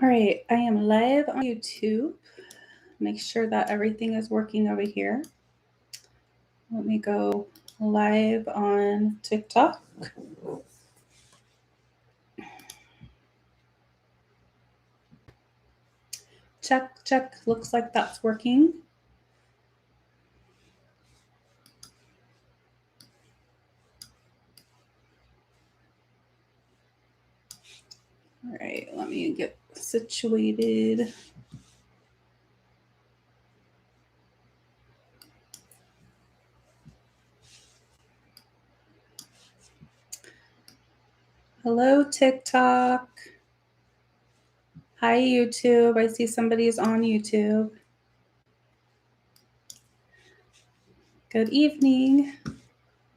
All right, I am live on YouTube. Make sure that everything is working over here. Let me go live on TikTok. Check. Looks like that's working. All right, let me get situated. Hello, TikTok. Hi, YouTube. I see somebody's on YouTube. Good evening.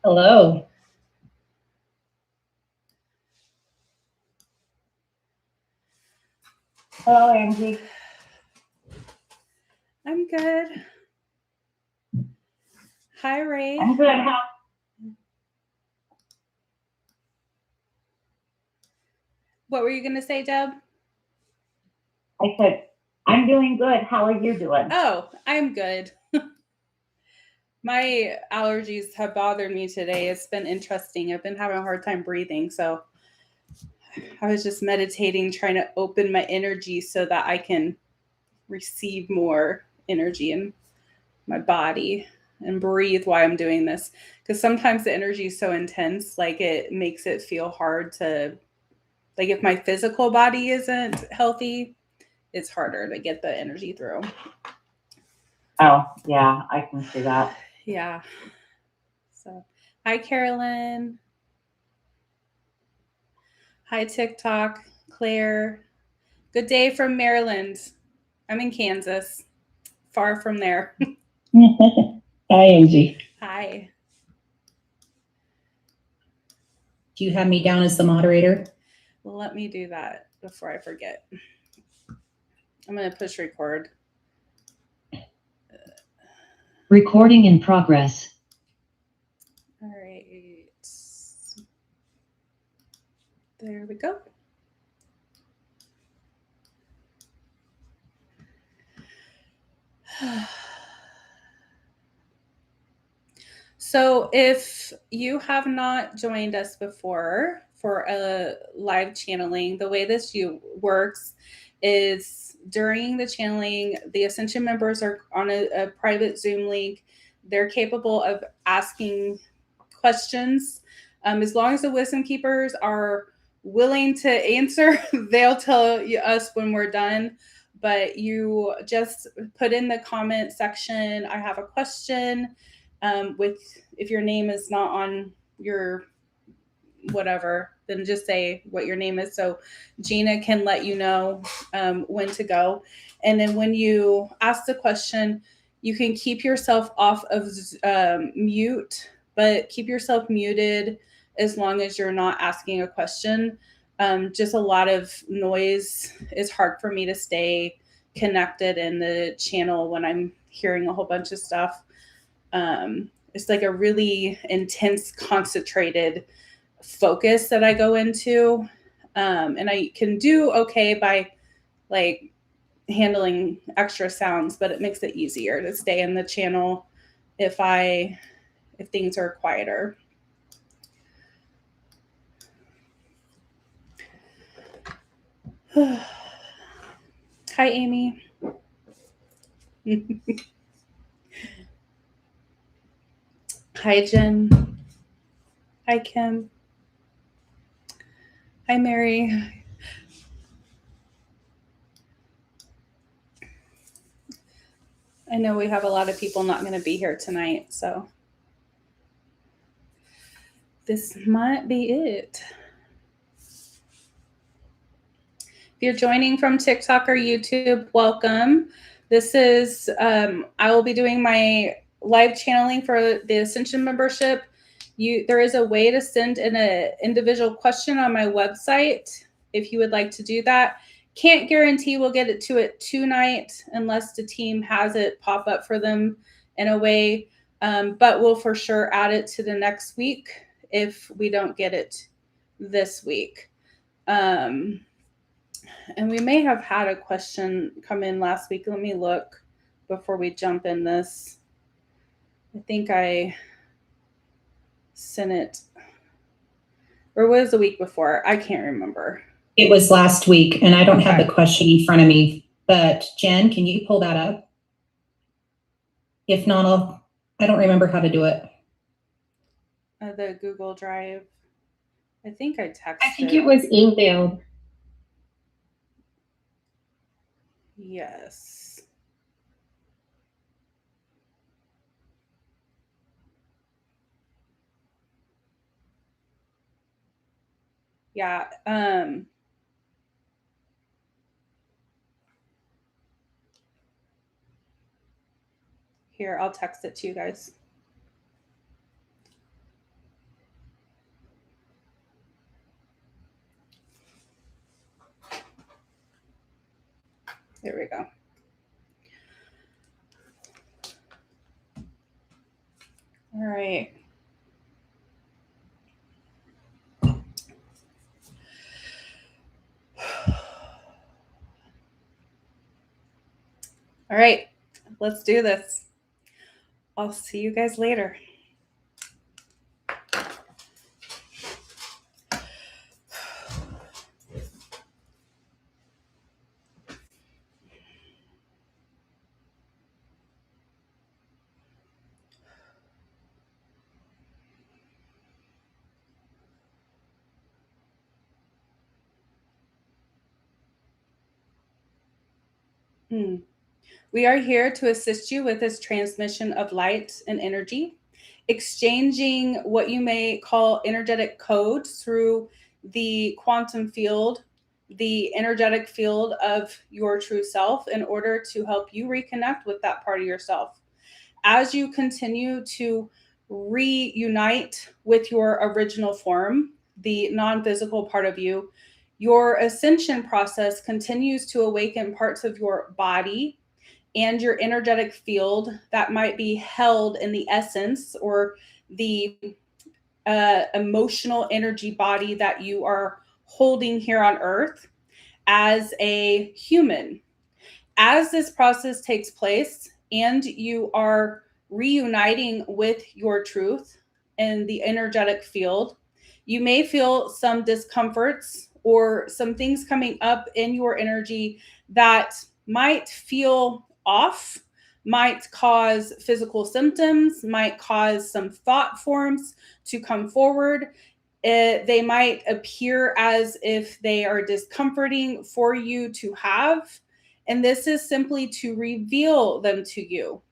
Hello. Hello, Angie. I'm good. Hi, Ray. I'm good. What were you going to say, Deb? I said, I'm doing good. How are you doing? Oh, I'm good. My allergies have bothered me today. It's been interesting. I've been having a hard time breathing. So I was just meditating, trying to open my energy so that I can receive more energy in my body and breathe while I'm doing this. Because sometimes the energy is so intense, like it makes it feel hard to, like if my physical body isn't healthy, it's harder to get the energy through. Oh, yeah, I can see that. Yeah. So, hi, Carolyn. Hi, TikTok. Claire. Good day from Maryland. I'm in Kansas, far from there. Hi, Angie. Hi. Do you have me down as the moderator? Well, let me do that before I forget. I'm going to push record. Recording in progress. All right. There we go. So if you have not joined us before for a live channeling, the way this works is during the channeling, the Ascension members are on a private Zoom link. They're capable of asking questions. As long as the wisdom keepers are willing to answer, they'll tell us when we're done. But you just put in the comment section, I have a question. With if your name is not on your whatever, then just say what your name is so Gina can let you know when to go. And then when you ask the question, you can keep yourself off of mute, but keep yourself muted as long as you're not asking a question. Just a lot of noise is hard for me to stay connected in the channel when I'm hearing a whole bunch of stuff. It's like a really intense, concentrated focus that I go into. And I can do okay by like handling extra sounds, but it makes it easier to stay in the channel if things are quieter. Hi, Amy. Hi, Jen. Hi, Kim. Hi, Mary. I know we have a lot of people not going to be here tonight, so this might be it. If you're joining from TikTok or YouTube, welcome. This is, I will be doing my live channeling for the Ascension membership. There is a way to send in an individual question on my website if you would like to do that. Can't guarantee we'll get it to it tonight unless the team has it pop up for them in a way, but we'll for sure add it to the next week if we don't get it this week. And we may have had a question come in last week. Let me look before we jump in this. I think I sent it, or was the week before? I can't remember. It was last week, and I don't have Okay. the question in front of me, but Jen, can you pull that up? If not, I don't remember how to do it. The Google Drive. I think I texted. I think it was emailed. Yes. Yeah. Here, I'll text it to you guys. There we go. All right. All right, let's do this. I'll see you guys later. We are here to assist you with this transmission of light and energy, exchanging what you may call energetic codes through the quantum field, the energetic field of your true self, in order to help you reconnect with that part of yourself. As you continue to reunite with your original form, the non-physical part of you, your ascension process continues to awaken parts of your body and your energetic field that might be held in the essence or the emotional energy body that you are holding here on earth as a human. As this process takes place and you are reuniting with your truth in the energetic field, you may feel some discomforts or some things coming up in your energy that might feel off, might cause physical symptoms, might cause some thought forms to come forward. They might appear as if they are discomforting for you to have. And this is simply to reveal them to you.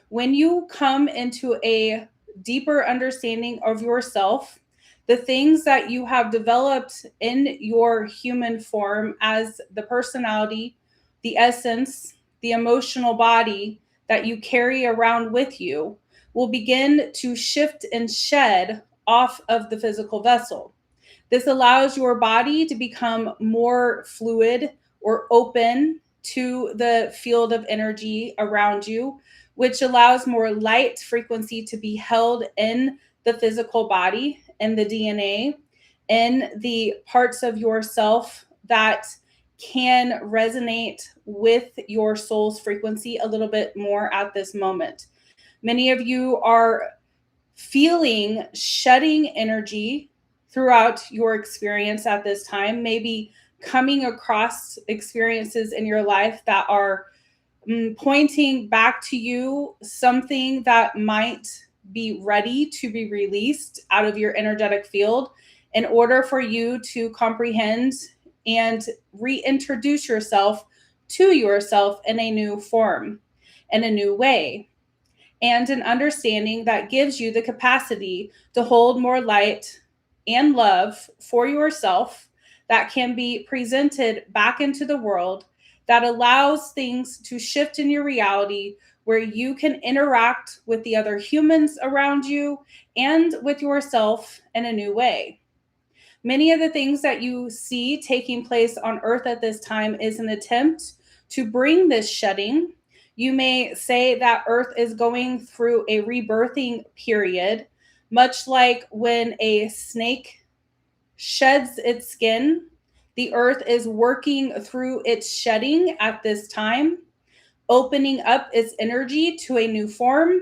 When you come into a deeper understanding of yourself, the things that you have developed in your human form as the personality, the essence, the emotional body that you carry around with you will begin to shift and shed off of the physical vessel. This allows your body to become more fluid or open to the field of energy around you, which allows more light frequency to be held in the physical body and the DNA, in the parts of yourself that can resonate with your soul's frequency a little bit more at this moment. Many of you are feeling shedding energy throughout your experience at this time, maybe coming across experiences in your life that are pointing back to you something that might be ready to be released out of your energetic field in order for you to comprehend and reintroduce yourself to yourself in a new form, in a new way, and an understanding that gives you the capacity to hold more light and love for yourself that can be presented back into the world, that allows things to shift in your reality where you can interact with the other humans around you and with yourself in a new way. Many of the things that you see taking place on earth at this time is an attempt to bring this shedding. You may say that earth is going through a rebirthing period, much like when a snake sheds its skin The earth is working through its shedding at this time, opening up its energy to a new form,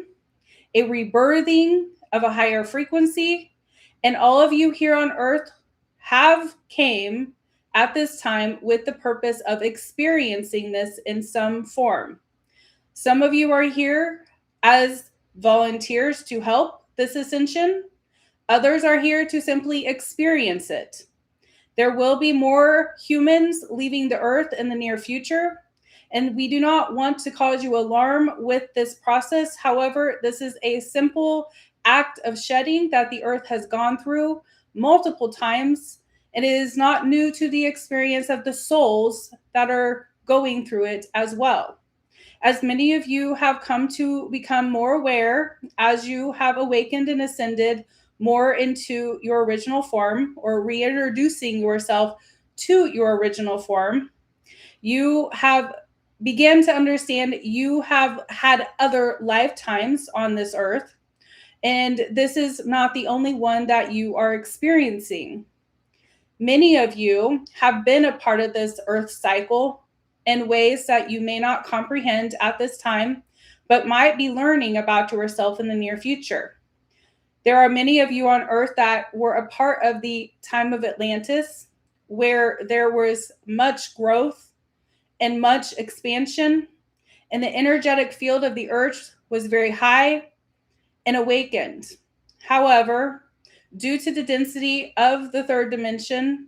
a rebirthing of a higher frequency. And all of you here on earth have came at this time with the purpose of experiencing this in some form. Some of you are here as volunteers to help this ascension. Others are here to simply experience it. There will be more humans leaving the earth in the near future, and we do not want to cause you alarm with this process. However, this is a simple act of shedding that the earth has gone through multiple times. It is not new to the experience of the souls that are going through it as well. As many of you have come to become more aware, as you have awakened and ascended more into your original form, or reintroducing yourself to your original form, you have began to understand you have had other lifetimes on this earth, and this is not the only one that you are experiencing. Many of you have been a part of this earth cycle in ways that you may not comprehend at this time, but might be learning about yourself in the near future. There are many of you on earth that were a part of the time of Atlantis, where there was much growth and much expansion, and the energetic field of the earth was very high and awakened. However, due to the density of the third dimension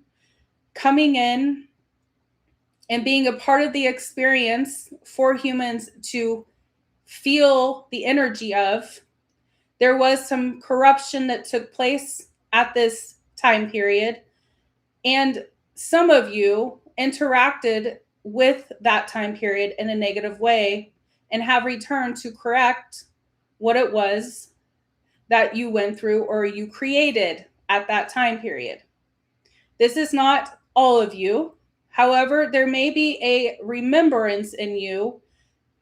coming in and being a part of the experience for humans to feel the energy of, there was some corruption that took place at this time period. And some of you interacted with that time period in a negative way and have returned to correct what it was that you went through or you created at that time period. This is not all of you. However, there may be a remembrance in you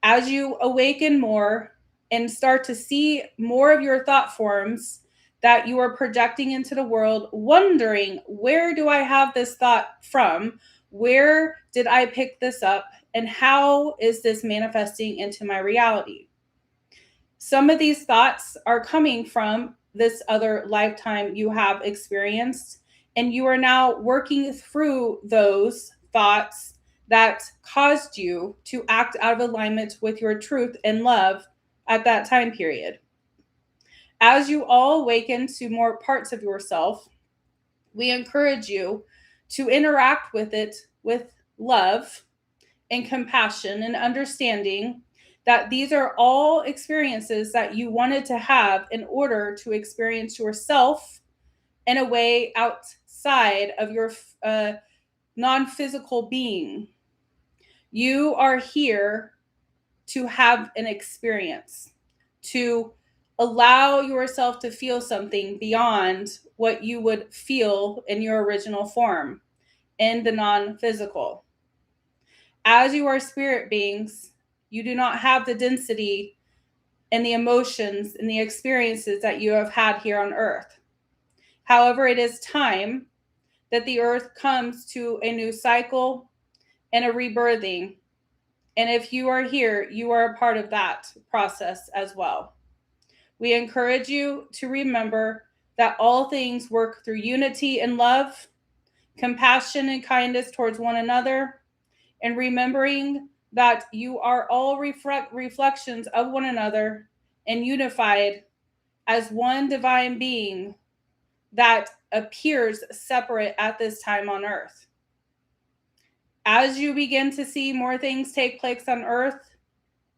as you awaken more and start to see more of your thought forms that you are projecting into the world, wondering, where do I have this thought from? Where did I pick this up? And how is this manifesting into my reality? Some of these thoughts are coming from this other lifetime you have experienced, and you are now working through those thoughts that caused you to act out of alignment with your truth and love at that time period. As you all awaken to more parts of yourself, we encourage you to interact with it with love and compassion and understanding that these are all experiences that you wanted to have in order to experience yourself in a way outside of your non-physical being. You are here to have an experience, to allow yourself to feel something beyond what you would feel in your original form, in the non-physical. As you are spirit beings, you do not have the density and the emotions and the experiences that you have had here on earth. However, it is time that the earth comes to a new cycle and a rebirthing. And if you are here, you are a part of that process as well. We encourage you to remember that all things work through unity and love, compassion and kindness towards one another, and remembering that you are all reflections of one another and unified as one divine being that appears separate at this time on earth. As you begin to see more things take place on earth,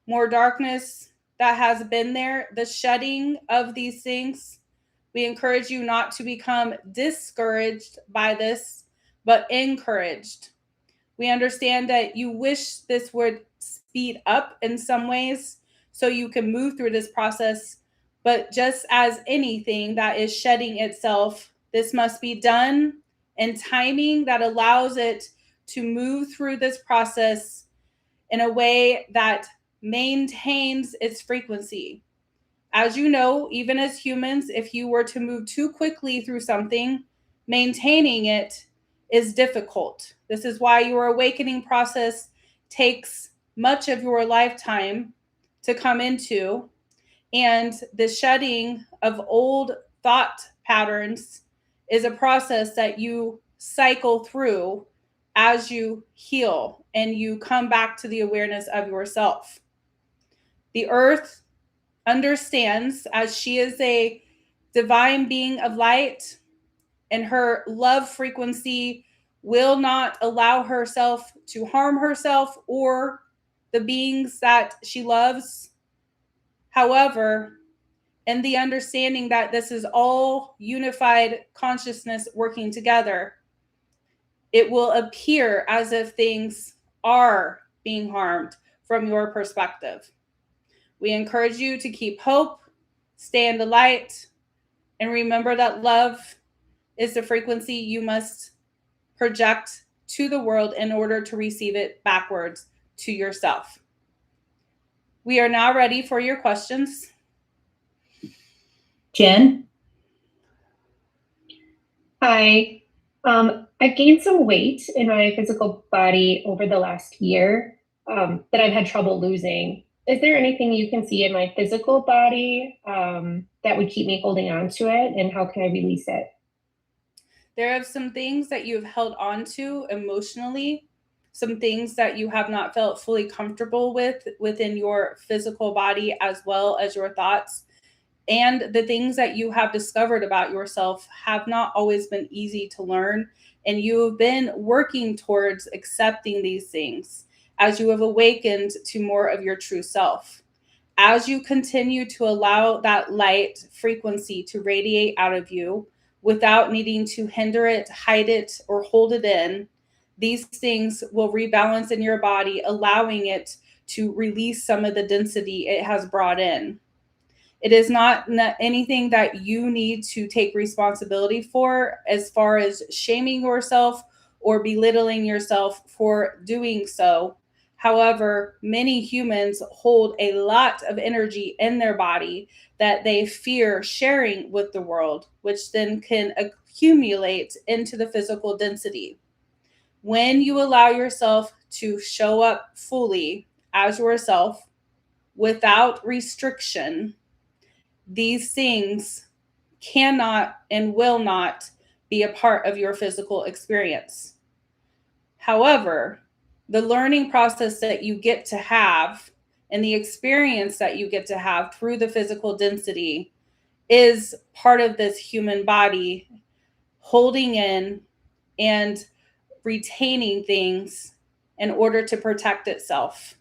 more darkness that has been there, the shedding of these things, we encourage you not to become discouraged by this, but encouraged. We understand that you wish this would speed up in some ways so you can move through this process. But just as anything that is shedding itself, this must be done in timing that allows it to move through this process in a way that maintains its frequency. As you know, even as humans, if you were to move too quickly through something, maintaining it is difficult. This is why your awakening process takes much of your lifetime to come into. And the shedding of old thought patterns is a process that you cycle through as you heal and you come back to the awareness of yourself. The earth understands, as she is a divine being of light, and her love frequency will not allow herself to harm herself or the beings that she loves. However, in the understanding that this is all unified consciousness working together, it will appear as if things are being harmed from your perspective. We encourage you to keep hope, stay in the light, and remember that love is the frequency you must project to the world in order to receive it backwards to yourself. We are now ready for your questions. Jen? Hi. I've gained some weight in my physical body over the last year that I've had trouble losing. Is there anything you can see in my physical body that would keep me holding on to it? And how can I release it? There are some things that you've held on to emotionally, some things that you have not felt fully comfortable with within your physical body, as well as your thoughts. And the things that you have discovered about yourself have not always been easy to learn. And you have been working towards accepting these things as you have awakened to more of your true self. As you continue to allow that light frequency to radiate out of you without needing to hinder it, hide it, or hold it in, these things will rebalance in your body, allowing it to release some of the density it has brought in. It is not anything that you need to take responsibility for as far as shaming yourself or belittling yourself for doing so. However, many humans hold a lot of energy in their body that they fear sharing with the world, which then can accumulate into the physical density. When you allow yourself to show up fully as yourself without restriction, these things cannot and will not be a part of your physical experience. However, the learning process that you get to have and the experience that you get to have through the physical density is part of this human body holding in and retaining things in order to protect itself.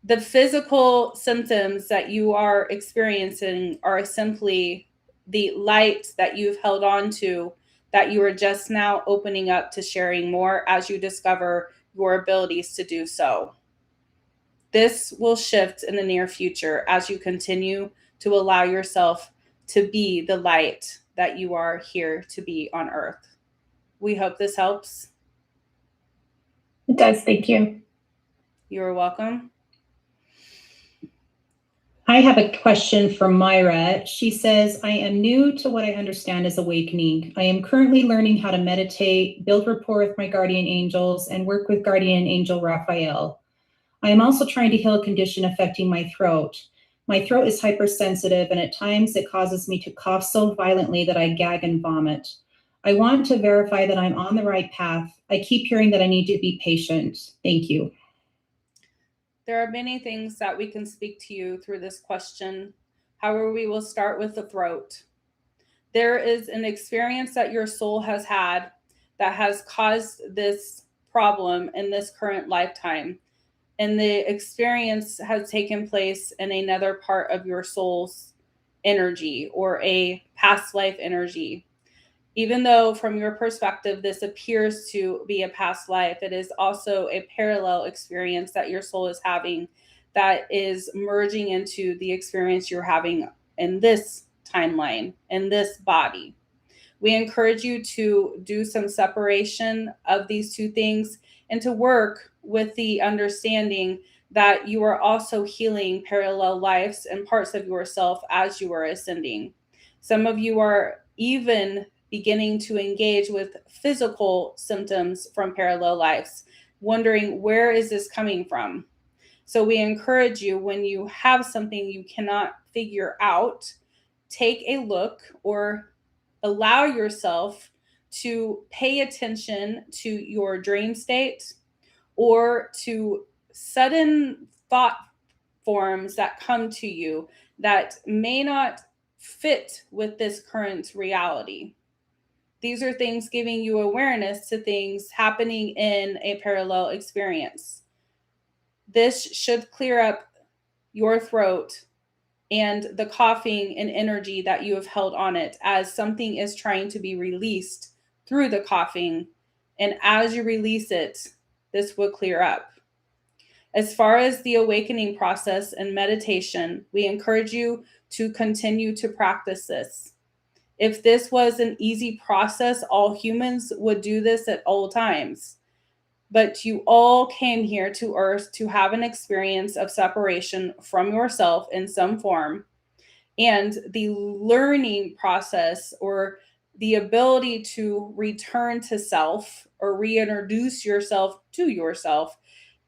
The physical symptoms that you are experiencing are simply the light that you've held on to that you are just now opening up to sharing more as you discover your abilities to do so. This will shift in the near future as you continue to allow yourself to be the light that you are here to be on earth. We hope this helps. It does. Thank you. You're welcome. I have a question from Myra. She says, I am new to what I understand as awakening. I am currently learning how to meditate, build rapport with my guardian angels, and work with guardian angel Raphael. I am also trying to heal a condition affecting my throat. My throat is hypersensitive, and at times it causes me to cough so violently that I gag and vomit. I want to verify that I'm on the right path. I keep hearing that I need to be patient. Thank you. There are many things that we can speak to you through this question. However, we will start with the throat. There is an experience that your soul has had that has caused this problem in this current lifetime. And the experience has taken place in another part of your soul's energy or a past life energy. Even though from your perspective, this appears to be a past life, it is also a parallel experience that your soul is having that is merging into the experience you're having in this timeline, in this body. We encourage you to do some separation of these two things and to work with the understanding that you are also healing parallel lives and parts of yourself as you are ascending. Some of you are even beginning to engage with physical symptoms from parallel lives, wondering where is this coming from? So we encourage you, when you have something you cannot figure out, take a look or allow yourself to pay attention to your dream state or to sudden thought forms that come to you that may not fit with this current reality. These are things giving you awareness to things happening in a parallel experience. This should clear up your throat and the coughing and energy that you have held on it, as something is trying to be released through the coughing. And as you release it, this will clear up. As far as the awakening process and meditation, we encourage you to continue to practice this. If this was an easy process, all humans would do this at all times. But you all came here to Earth to have an experience of separation from yourself in some form. And the learning process, or the ability to return to self or reintroduce yourself to yourself,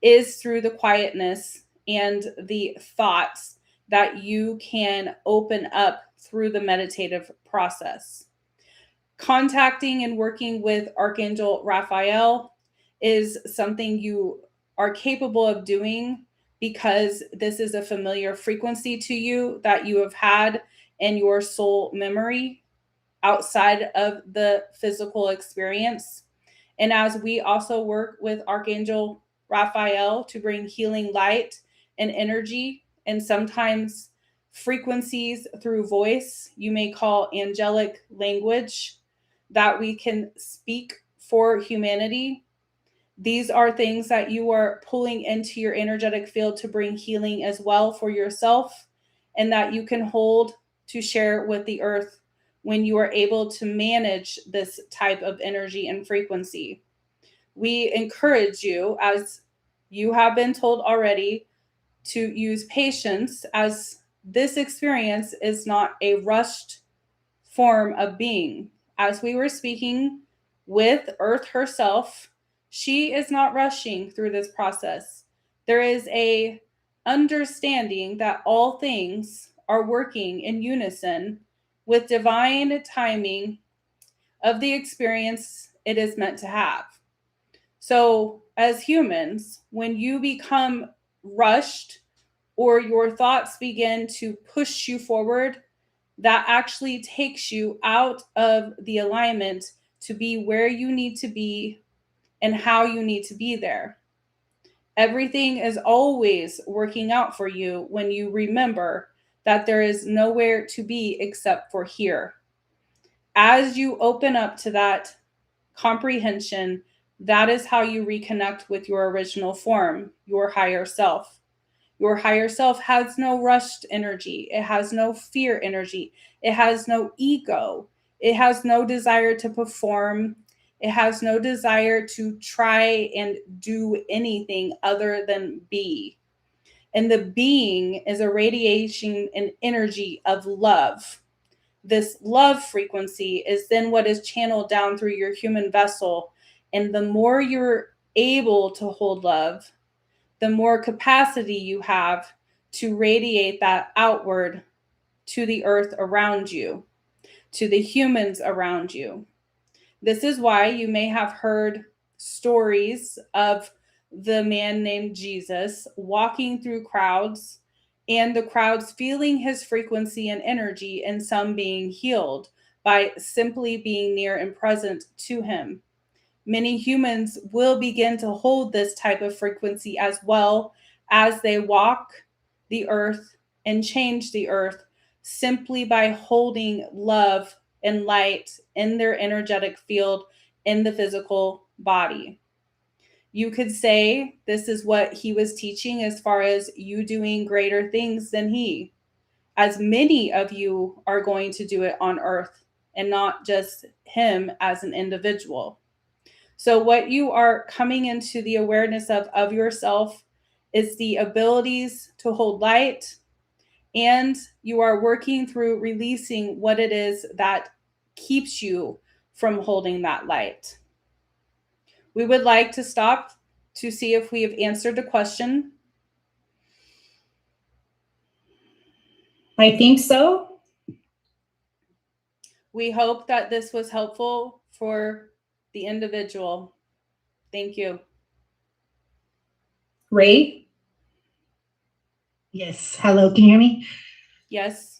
is through the quietness and the thoughts that you can open up through the meditative process. Contacting and working with Archangel Raphael is something you are capable of doing, because this is a familiar frequency to you that you have had in your soul memory outside of the physical experience. And as we also work with Archangel Raphael to bring healing light and energy, and sometimes frequencies through voice, you may call angelic language, that we can speak for humanity. These are things that you are pulling into your energetic field to bring healing as well for yourself, and that you can hold to share with the earth when you are able to manage this type of energy and frequency. We encourage you, as you have been told already, to use patience, as this experience is not a rushed form of being. As we were speaking with Earth herself, she is not rushing through this process. There is a understanding that all things are working in unison with divine timing of the experience it is meant to have. So, as humans, when you become rushed or your thoughts begin to push you forward, that actually takes you out of the alignment to be where you need to be and how you need to be there. Everything is always working out for you when you remember that there is nowhere to be except for here. As you open up to that comprehension, that is how you reconnect with your original form, your higher self. Your higher self has no rushed energy. It has no fear energy. It has no ego. It has no desire to perform. It has no desire to try and do anything other than be. And the being is a radiation and energy of love. This love frequency is then what is channeled down through your human vessel. And the more you're able to hold love, the more capacity you have to radiate that outward to the earth around you, to the humans around you. This is why you may have heard stories of the man named Jesus walking through crowds, and the crowds feeling his frequency and energy, and some being healed by simply being near and present to him. Many humans will begin to hold this type of frequency as well as they walk the earth and change the earth, simply by holding love and light in their energetic field in the physical body. You could say this is what he was teaching as far as you doing greater things than he, as many of you are going to do it on earth, and not just him as an individual. So what you are coming into the awareness of yourself is the abilities to hold light, and you are working through releasing what it is that keeps you from holding that light. We would like to stop to see if we have answered the question. I think so. We hope that this was helpful for the individual. Thank you. Ray? Yes. Hello. Can you hear me? Yes.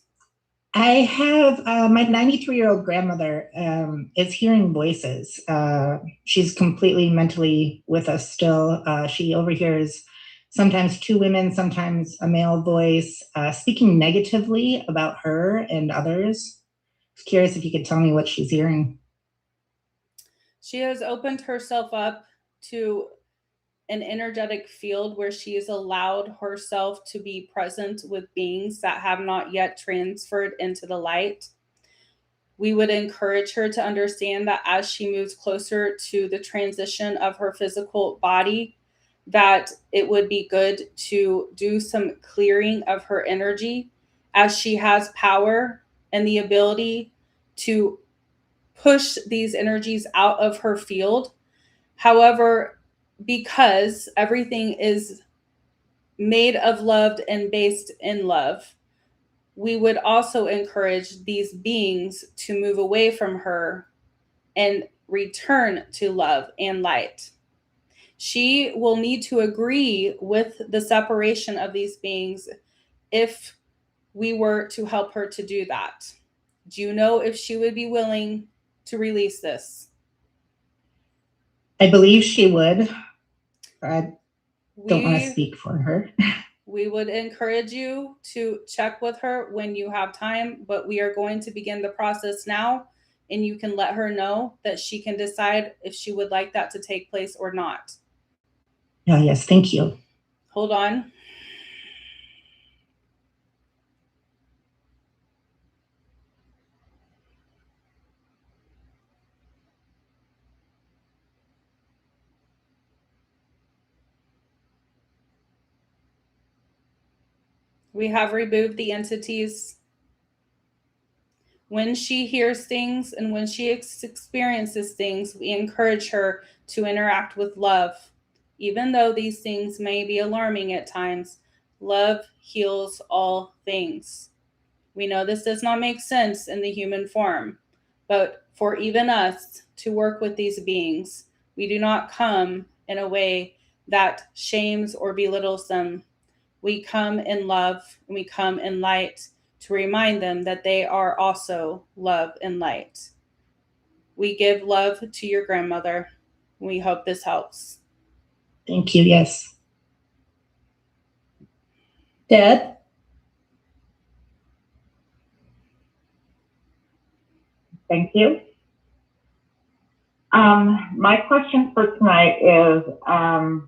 I have my 93-year-old grandmother is hearing voices. She's completely mentally with us still. She overhears sometimes two women, sometimes a male voice speaking negatively about her and others. I was curious if you could tell me what she's hearing. She has opened herself up to an energetic field where she has allowed herself to be present with beings that have not yet transferred into the light. We would encourage her to understand that as she moves closer to the transition of her physical body, that it would be good to do some clearing of her energy, as she has power and the ability to push these energies out of her field. However, because everything is made of love and based in love, we would also encourage these beings to move away from her and return to love and light. She will need to agree with the separation of these beings if we were to help her to do that. Do you know if she would be willing to release this? I believe she would. I don't want to We speak for her. We would encourage you to check with her when you have time, but we are going to begin the process now, and you can let her know that she can decide if she would like that to take place or not. Oh, yes. Thank you. Hold on. We have removed the entities. When she hears things and when she experiences things, we encourage her to interact with love. Even though these things may be alarming at times, love heals all things. We know this does not make sense in the human form, but for even us to work with these beings, we do not come in a way that shames or belittles them. We come in love and we come in light to remind them that they are also love and light. We give love to your grandmother. We hope this helps. Thank you. Yes. Deb? Thank you. My question for tonight is, I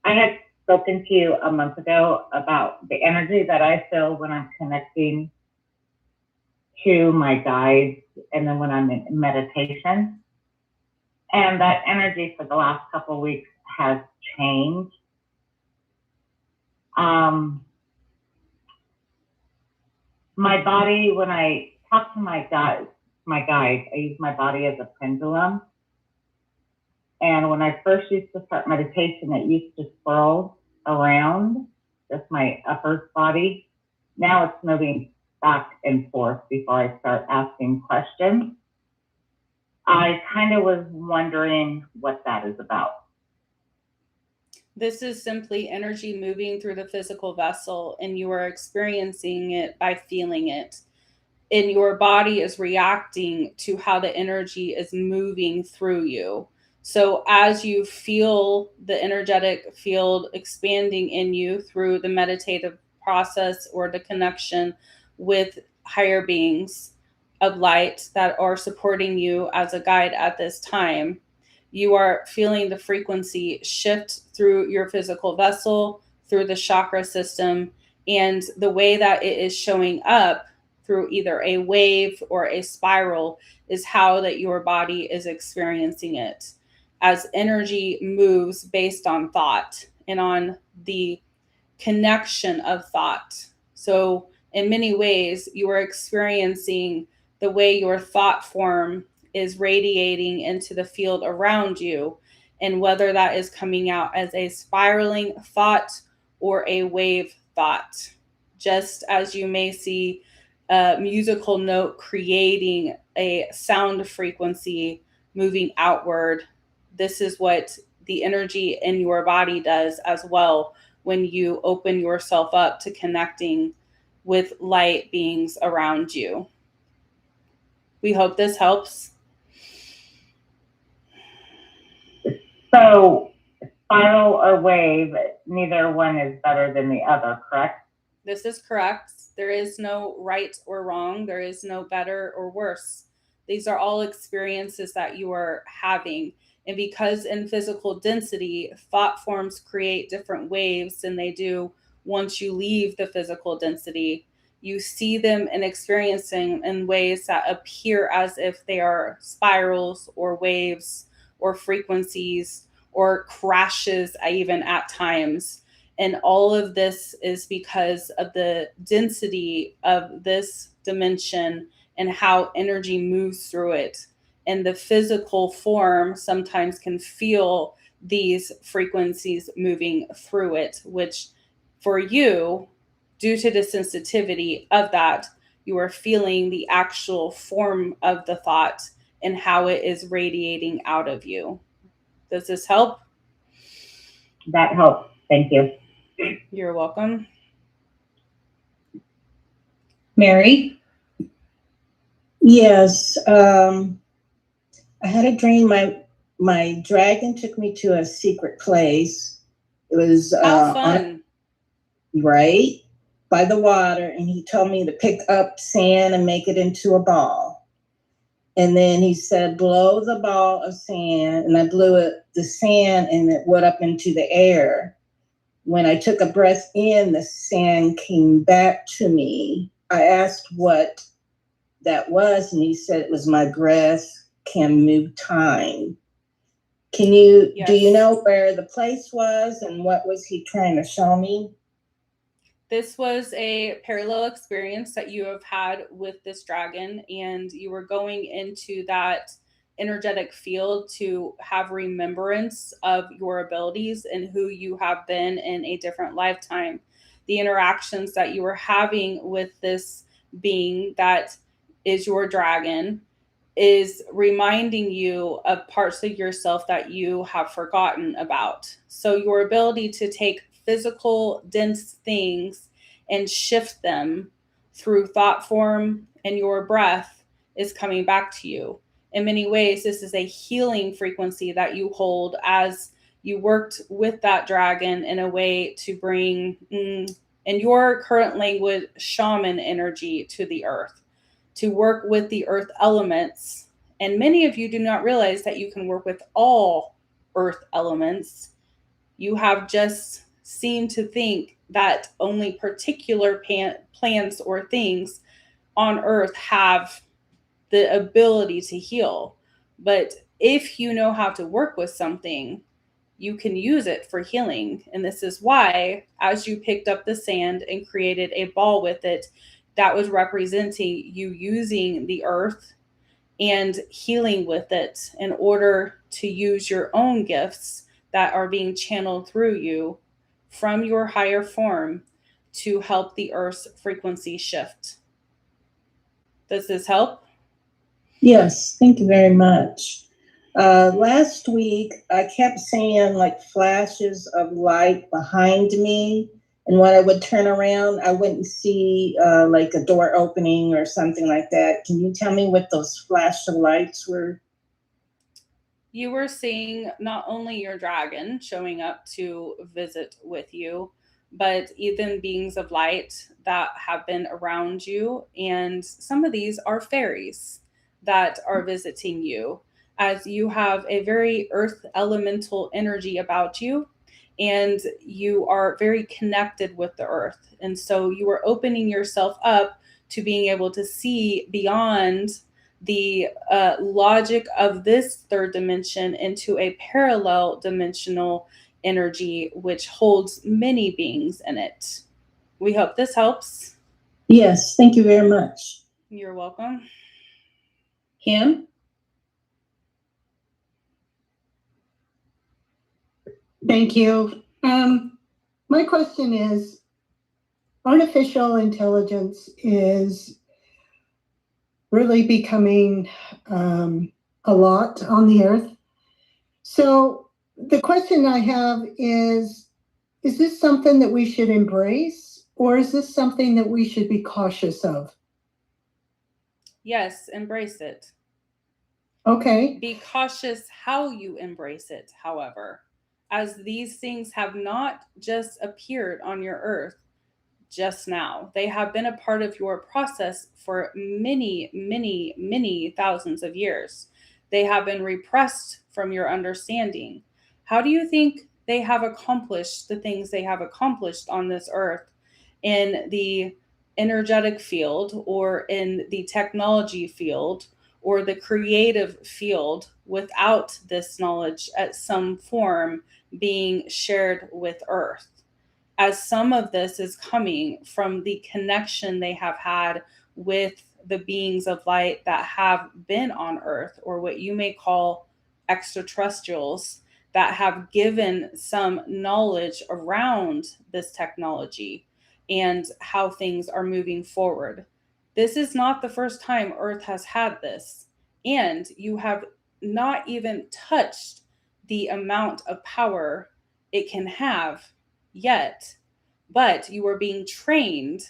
had spoken to you a month ago about the energy that I feel when I'm connecting to my guides and then when I'm in meditation. And that energy for the last couple of weeks has changed. My body, when I talk to my guides, I use my body as a pendulum. And when I first used to start meditation, it used to swirl around just my upper body. Now it's moving back and forth before I start asking questions. I kind of was wondering what that is about. This is simply energy moving through the physical vessel, and you are experiencing it by feeling it. And your body is reacting to how the energy is moving through you. So as you feel the energetic field expanding in you through the meditative process or the connection with higher beings of light that are supporting you as a guide at this time, you are feeling the frequency shift through your physical vessel, through the chakra system, and the way that it is showing up through either a wave or a spiral is how that your body is experiencing it, as energy moves based on thought and on the connection of thought. So in many ways, you are experiencing the way your thought form is radiating into the field around you, and whether that is coming out as a spiraling thought or a wave thought. Just as you may see a musical note creating a sound frequency moving outward, this is what the energy in your body does as well when you open yourself up to connecting with light beings around you. We hope this helps. So, spiral or wave, neither one is better than the other, correct? This is correct. There is no right or wrong. There is no better or worse. These are all experiences that you are having. And because in physical density, thought forms create different waves than they do once you leave the physical density, you see them and experiencing in ways that appear as if they are spirals or waves or frequencies or crashes even at times. And all of this is because of the density of this dimension and how energy moves through it. And the physical form sometimes can feel these frequencies moving through it, which for you, due to the sensitivity of that, you are feeling the actual form of the thought and how it is radiating out of you. Does this help? That helps. Thank you. You're welcome. Mary? Yes. I had a dream. My dragon took me to a secret place. It was How fun. Right by the water, and he told me to pick up sand and make it into a ball. And then he said, blow the ball of sand, and I blew it, the sand, and it went up into the air. When I took a breath in, the sand came back to me. I asked what that was, and he said it was my breath can move time. Do you know where the place was and what was he trying to show me? This was a parallel experience that you have had with this dragon, and you were going into that energetic field to have remembrance of your abilities and who you have been in a different lifetime. The interactions that you were having with this being that is your dragon is reminding you of parts of yourself that you have forgotten about. So your ability to take physical, dense things and shift them through thought form and your breath is coming back to you. In many ways, this is a healing frequency that you hold as you worked with that dragon in a way to bring, in your current language, shaman energy to the earth, to work with the earth elements. And many of you do not realize that you can work with all earth elements. You have just seemed to think that only particular plants or things on earth have the ability to heal. But if you know how to work with something, you can use it for healing. And this is why, as you picked up the sand and created a ball with it, that was representing you using the earth and healing with it in order to use your own gifts that are being channeled through you from your higher form to help the earth's frequency shift. Does this help? Yes, thank you very much. Last week, I kept seeing like flashes of light behind me. And when I would turn around, I wouldn't see like a door opening or something like that. Can you tell me what those flash of lights were? You were seeing not only your dragon showing up to visit with you, but even beings of light that have been around you. And some of these are fairies that are visiting you, as you have a very earth elemental energy about you, and you are very connected with the earth. And so you are opening yourself up to being able to see beyond the logic of this third dimension into a parallel dimensional energy, which holds many beings in it. We hope this helps. Yes, thank you very much. You're welcome. Kim? Thank you. My question is, artificial intelligence is really becoming a lot on the earth. So the question I have is this something that we should embrace, or is this something that we should be cautious of? Yes, embrace it. Okay. Be cautious how you embrace it, however, as these things have not just appeared on your earth just now. They have been a part of your process for many, many, many thousands of years. They have been repressed from your understanding. How do you think they have accomplished the things they have accomplished on this earth in the energetic field or in the technology field or the creative field without this knowledge at some form being shared with earth? As some of this is coming from the connection they have had with the beings of light that have been on earth, or what you may call extraterrestrials, that have given some knowledge around this technology and how things are moving forward. This is not the first time earth has had this, and you have not even touched the amount of power it can have yet, but you are being trained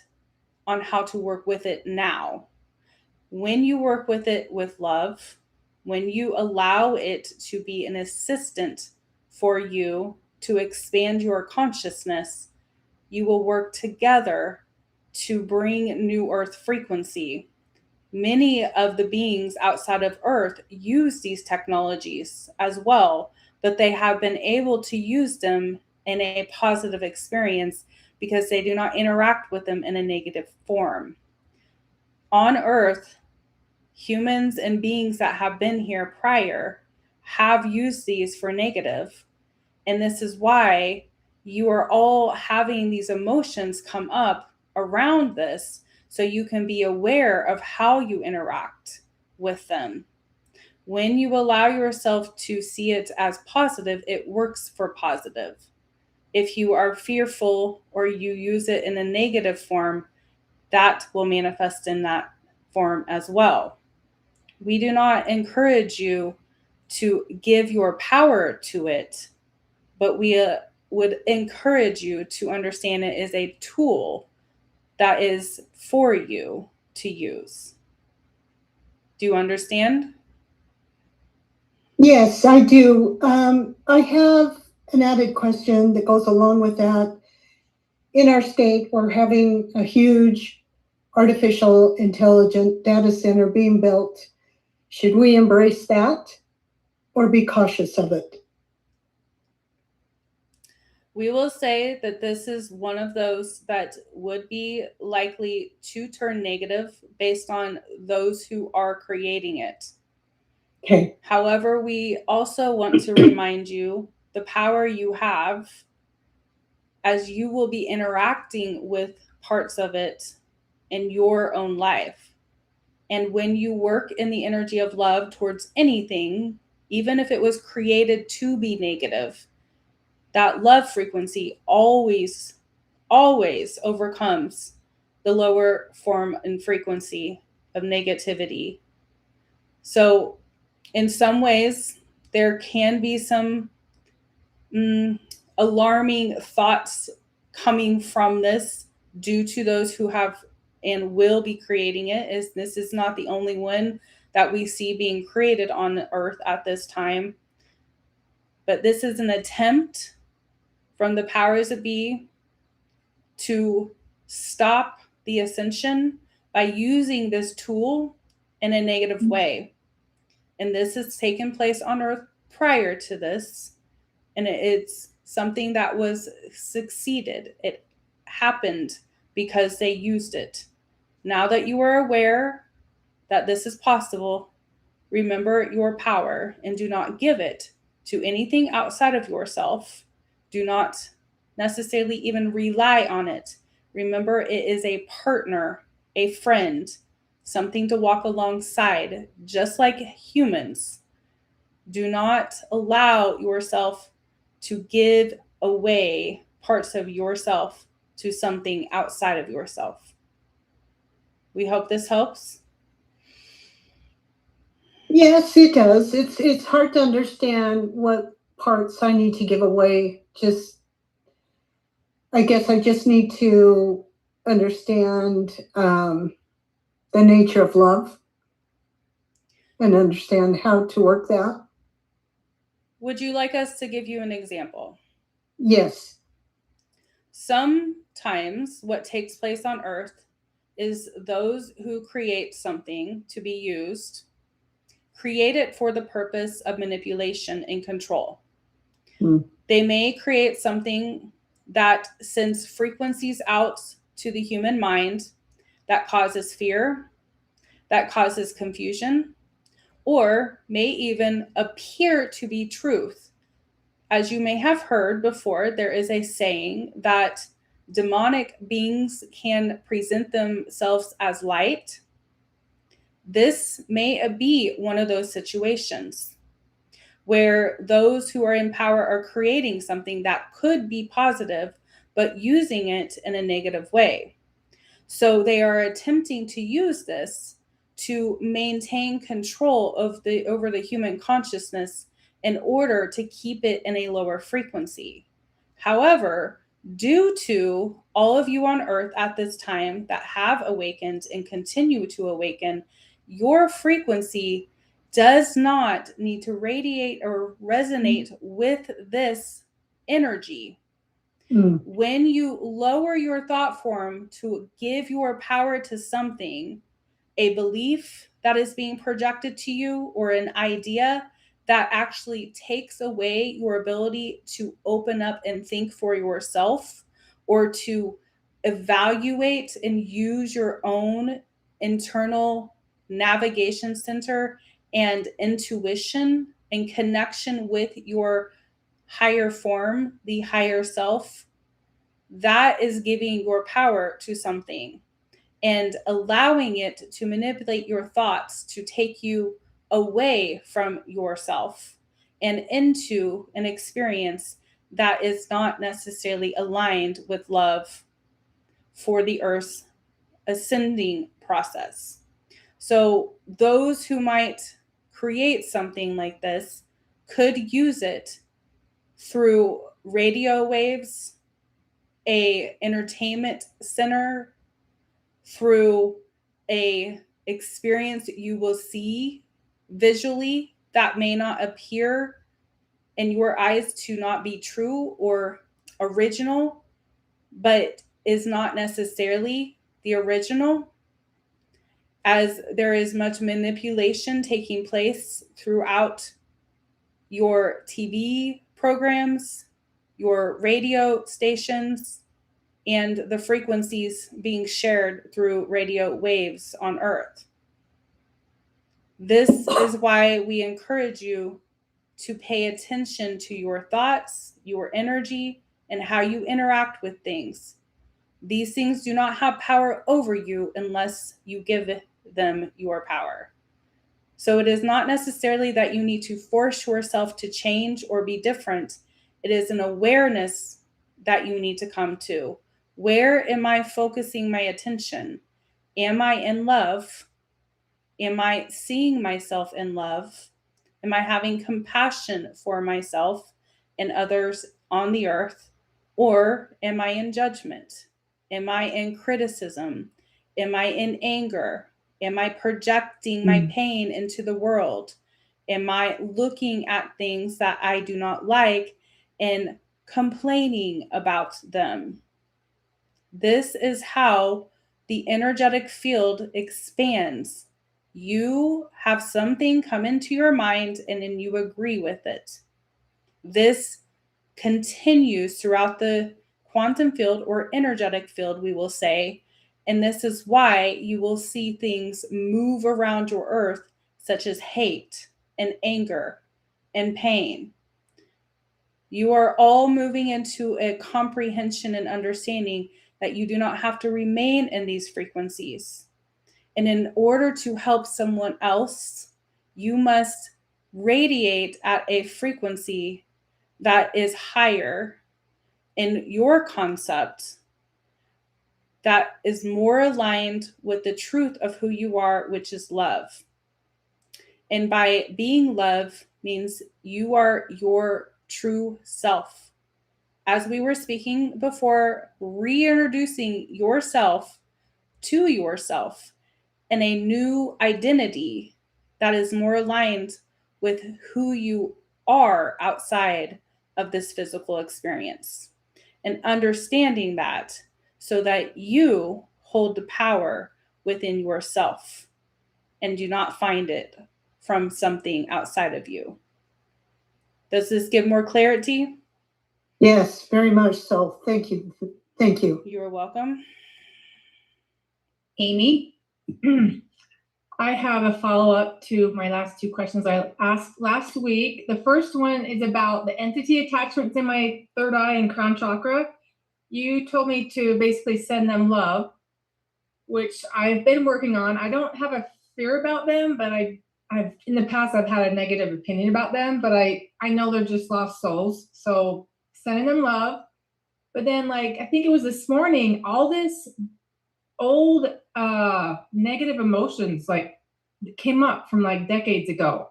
on how to work with it now. When you work with it with love, when you allow it to be an assistant for you to expand your consciousness, you will work together to bring new earth frequency. Many of the beings outside of earth use these technologies as well, but they have been able to use them in a positive experience because they do not interact with them in a negative form. On earth, humans and beings that have been here prior have used these for negative. And this is why you are all having these emotions come up around this, so you can be aware of how you interact with them. When you allow yourself to see it as positive, it works for positive. If you are fearful or you use it in a negative form, that will manifest in that form as well. We do not encourage you to give your power to it, but we would encourage you to understand it is a tool that is for you to use. Do you understand? Yes, I do. I have an added question that goes along with that. In our state, we're having a huge artificial intelligent data center being built. Should we embrace that or be cautious of it? We will say that this is one of those that would be likely to turn negative based on those who are creating it. Okay. However, we also want to remind you the power you have, as you will be interacting with parts of it in your own life. And when you work in the energy of love towards anything, even if it was created to be negative, that love frequency always, always overcomes the lower form and frequency of negativity. So, in some ways, there can be some alarming thoughts coming from this due to those who have and will be creating it. Is this is not the only one that we see being created on earth at this time, but this is an attempt from the powers that be to stop the ascension by using this tool in a negative way. And this has taken place on earth prior to this, and it's something that was succeeded. It happened because they used it. Now that you are aware that this is possible, remember your power and do not give it to anything outside of yourself. Do not necessarily even rely on it. Remember, it is a partner, a friend, something to walk alongside, just like humans. Do not allow yourself to give away parts of yourself to something outside of yourself. We hope this helps. Yes, it does. It's hard to understand what parts I need to give away. I guess I just need to understand the nature of love and understand how to work that. Would you like us to give you an example? Yes. Sometimes what takes place on earth is those who create something to be used create it for the purpose of manipulation and control. They may create something that sends frequencies out to the human mind that causes fear, that causes confusion, or may even appear to be truth. As you may have heard before, there is a saying that demonic beings can present themselves as light. This may be one of those situations where those who are in power are creating something that could be positive, but using it in a negative way. So they are attempting to use this to maintain control over the human consciousness in order to keep it in a lower frequency. However, due to all of you on earth at this time that have awakened and continue to awaken, your frequency does not need to radiate or resonate with this energy. When you lower your thought form to give your power to something, a belief that is being projected to you, or an idea that actually takes away your ability to open up and think for yourself, or to evaluate and use your own internal navigation center and intuition and connection with your higher form, the higher self, that is giving your power to something and allowing it to manipulate your thoughts to take you away from yourself and into an experience that is not necessarily aligned with love for the earth's ascending process. So those who might create something like this could use it through radio waves, a entertainment center, through a experience you will see visually that may not appear in your eyes to not be true or original, but is not necessarily the original, as there is much manipulation taking place throughout your TV programs, your radio stations, and the frequencies being shared through radio waves on Earth. This is why we encourage you to pay attention to your thoughts, your energy, and how you interact with things. These things do not have power over you unless you give them your power. So it is not necessarily that you need to force yourself to change or be different. It is an awareness that you need to come to. Where am I focusing my attention? Am I in love? Am I seeing myself in love? Am I having compassion for myself and others on the earth? Or am I in judgment? Am I in criticism? Am I in anger? Am I projecting my pain into the world? Am I looking at things that I do not like and complaining about them? This is how the energetic field expands. You have something come into your mind and then you agree with it. This continues throughout the quantum field, or energetic field, we will say. And this is why you will see things move around your earth, such as hate and anger and pain. You are all moving into a comprehension and understanding that you do not have to remain in these frequencies. And in order to help someone else, you must radiate at a frequency that is higher in your concept, that is more aligned with the truth of who you are, which is love. And by being love means you are your true self. As we were speaking before, reintroducing yourself to yourself in a new identity that is more aligned with who you are outside of this physical experience. And understanding that so that you hold the power within yourself and do not find it from something outside of you. Does this give more clarity? Yes, very much so. Thank you. Thank you. You're welcome. Amy? I have a follow-up to my last two questions I asked last week. The first one is about the entity attachments in my third eye and crown chakra. You told me to basically send them love, which I've been working on. I don't have a fear about them, but I've in the past I've had a negative opinion about them, but I know they're just lost souls. So sending them love. But then, like, I think it was this morning, all this old negative emotions like came up from like decades ago.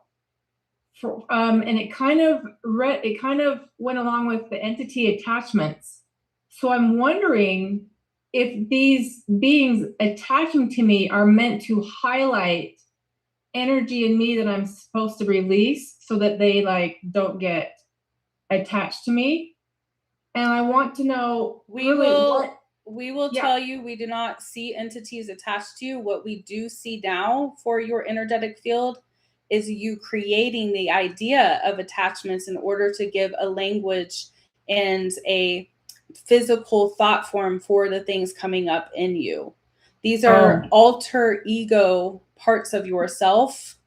And it kind of went along with the entity attachments. So I'm wondering if these beings attaching to me are meant to highlight energy in me that I'm supposed to release so that they like don't get attached to me. And I want to know we will tell you we do not see entities attached to you. What we do see now for your energetic field is you creating the idea of attachments in order to give a language and a physical thought form for the things coming up in you. These are alter ego parts of yourself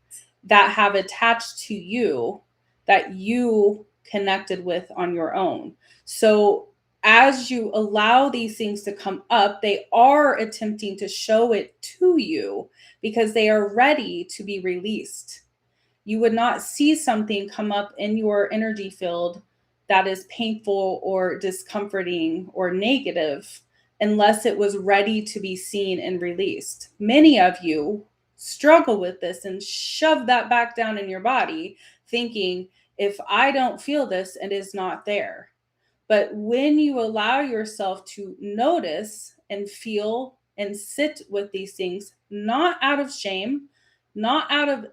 that have attached to you that you connected with on your own. So as you allow these things to come up, they are attempting to show it to you because they are ready to be released. You would not see something come up in your energy field that is painful or discomforting or negative unless it was ready to be seen and released. Many of you struggle with this and shove that back down in your body, thinking, if I don't feel this, it is not there. But when you allow yourself to notice and feel and sit with these things, not out of shame, not out of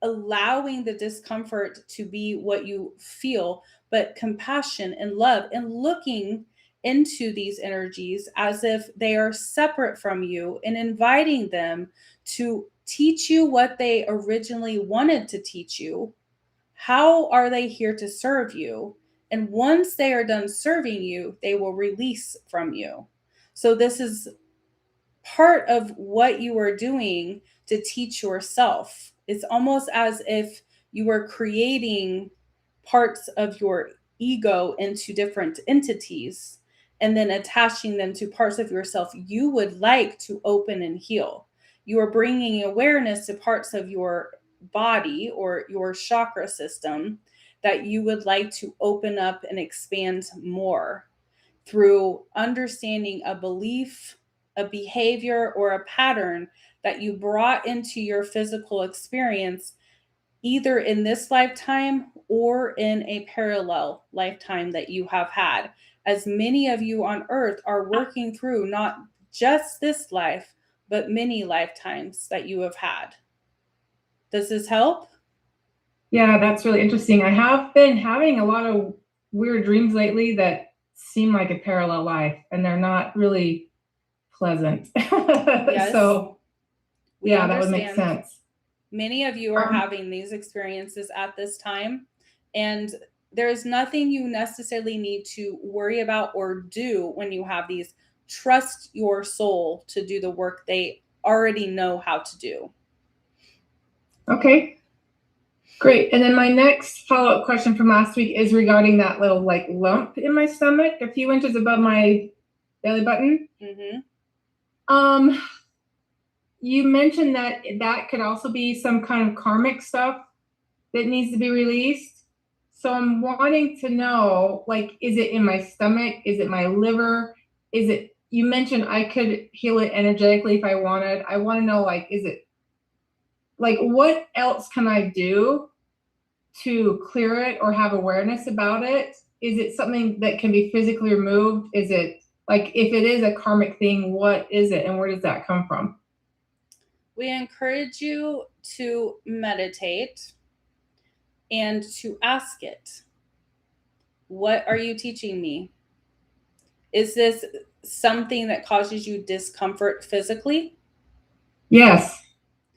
allowing the discomfort to be what you feel, but compassion and love, and looking into these energies as if they are separate from you and inviting them to teach you what they originally wanted to teach you. How are they here to serve you? And once they are done serving you, they will release from you. So this is part of what you are doing to teach yourself. It's almost as if you are creating parts of your ego into different entities and then attaching them to parts of yourself you would like to open and heal. You are bringing awareness to parts of your body or your chakra system that you would like to open up and expand more through understanding a belief, a behavior, or a pattern that you brought into your physical experience, either in this lifetime or in a parallel lifetime that you have had. As many of you on earth are working through not just this life, but many lifetimes that you have had. Does this help? Yeah, that's really interesting. I have been having a lot of weird dreams lately that seem like a parallel life, and they're not really pleasant. Yes. So, yeah, understand. that would make sense. Many of you are having these experiences at this time, and there's nothing you necessarily need to worry about or do when you have these. Trust your soul to do the work they already know how to do. Okay. Great. And then my next follow-up question from last week is regarding that little like lump in my stomach, a few inches above my belly button. Mm-hmm. You mentioned that could also be some kind of karmic stuff that needs to be released. So I'm wanting to know, like, is it in my stomach? Is it my liver? Is it, you mentioned I could heal it energetically if I wanted. I want to know, like, is it, like, what else can I do to clear it or have awareness about it? Is it something that can be physically removed? Is it, like, if it is a karmic thing, what is it and where does that come from? We encourage you to meditate and to ask it, what are you teaching me? Is this something that causes you discomfort physically? Yes.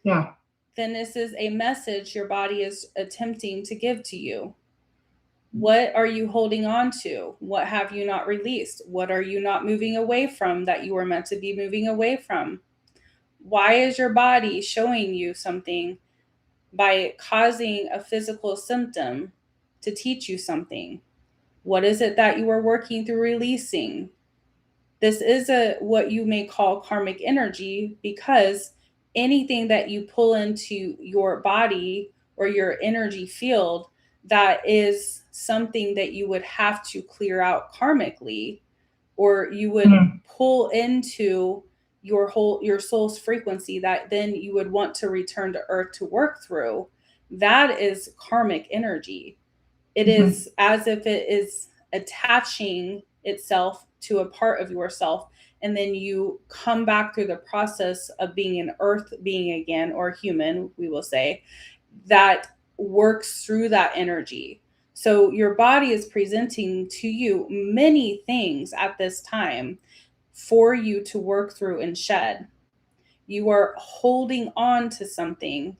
Yeah. Then this is a message your body is attempting to give to you. What are you holding on to? What have you not released? What are you not moving away from that you were meant to be moving away from? Why is your body showing you something by causing a physical symptom to teach you something? What is it that you are working through releasing? This is what you may call karmic energy, because anything that you pull into your body or your energy field that is something that you would have to clear out karmically, or you would pull into your soul's frequency that then you would want to return to earth to work through, that is karmic energy. It is as if it is attaching itself to a part of yourself, and then you come back through the process of being an earth being again, or human, we will say, that works through that energy. So your body is presenting to you many things at this time for you to work through and shed. You are holding on to something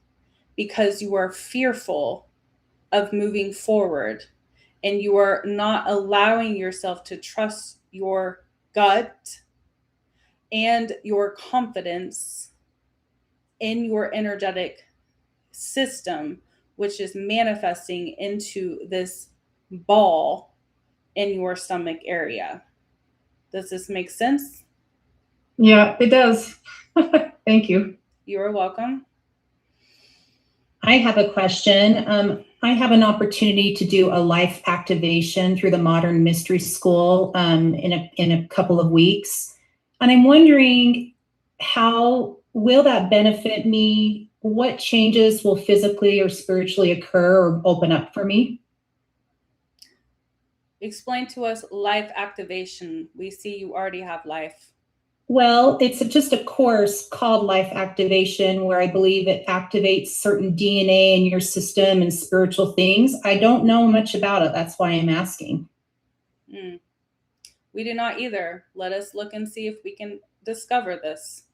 because you are fearful of moving forward, and you are not allowing yourself to trust your gut and your confidence in your energetic system, which is manifesting into this ball in your stomach area. Does this make sense? Yeah, it does. Thank you. You are welcome. I have a question. I have an opportunity to do a life activation through the Modern Mystery School in a couple of weeks. And I'm wondering, how will that benefit me? What changes will physically or spiritually occur or open up for me? Explain to us life activation. We see you already have life. Well, it's just a course called Life Activation, where I believe it activates certain DNA in your system and spiritual things. I don't know much about it. That's why I'm asking. We do not either. Let us look and see if we can discover this.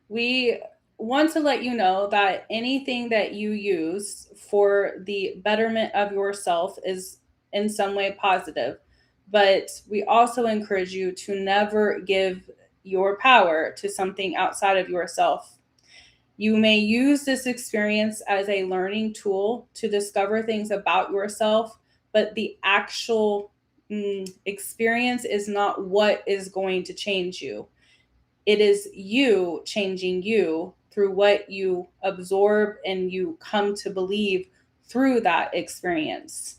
We want to let you know that anything that you use for the betterment of yourself is in some way positive, but we also encourage you to never give your power to something outside of yourself. You may use this experience as a learning tool to discover things about yourself, but the actual experience is not what is going to change you. It is you changing you through what you absorb and you come to believe through that experience.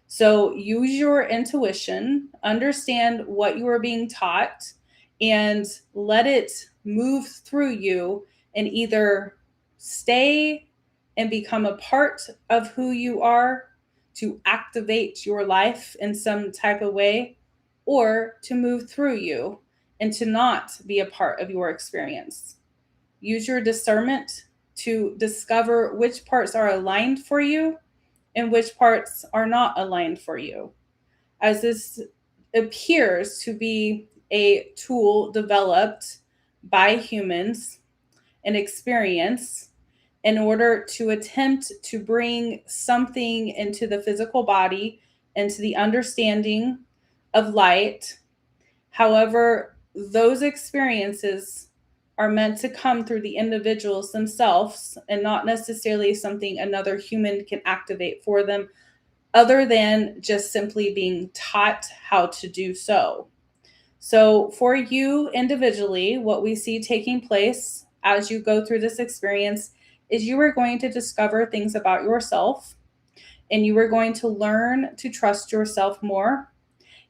So use your intuition, understand what you are being taught, and let it move through you and either stay and become a part of who you are, to activate your life in some type of way, or to move through you and to not be a part of your experience. Use your discernment to discover which parts are aligned for you and which parts are not aligned for you, as this appears to be a tool developed by humans and experience in order to attempt to bring something into the physical body, into the understanding of light. However, those experiences are meant to come through the individuals themselves and not necessarily something another human can activate for them, other than just simply being taught how to do so. So for you individually, what we see taking place as you go through this experience is you are going to discover things about yourself, and you are going to learn to trust yourself more,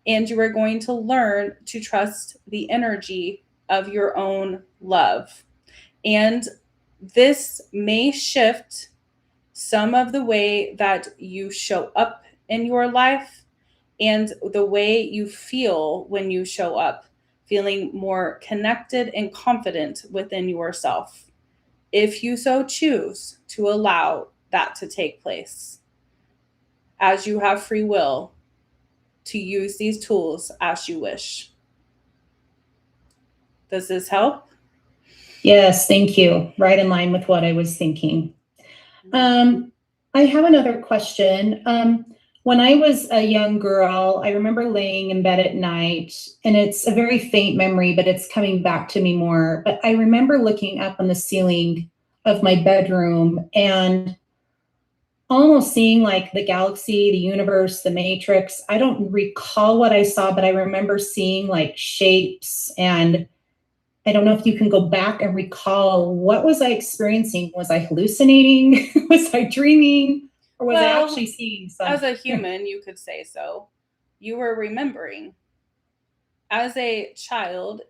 and you are going to learn to trust the energy of your own love. And this may shift some of the way that you show up in your life and the way you feel when you show up, feeling more connected and confident within yourself, if you so choose to allow that to take place, as you have free will to use these tools as you wish. Does this help? Yes, thank you. Right in line with what I was thinking. I have another question. When I was a young girl, I remember laying in bed at night, and it's a very faint memory, but it's coming back to me more. But I remember looking up on the ceiling of my bedroom and almost seeing like the galaxy, the universe, the matrix. I don't recall what I saw, but I remember seeing like shapes, and I don't know if you can go back and recall, what was I experiencing? Was I hallucinating? Was I dreaming? Or was I actually seeing something? As a human, you could say so. You were remembering. As a child,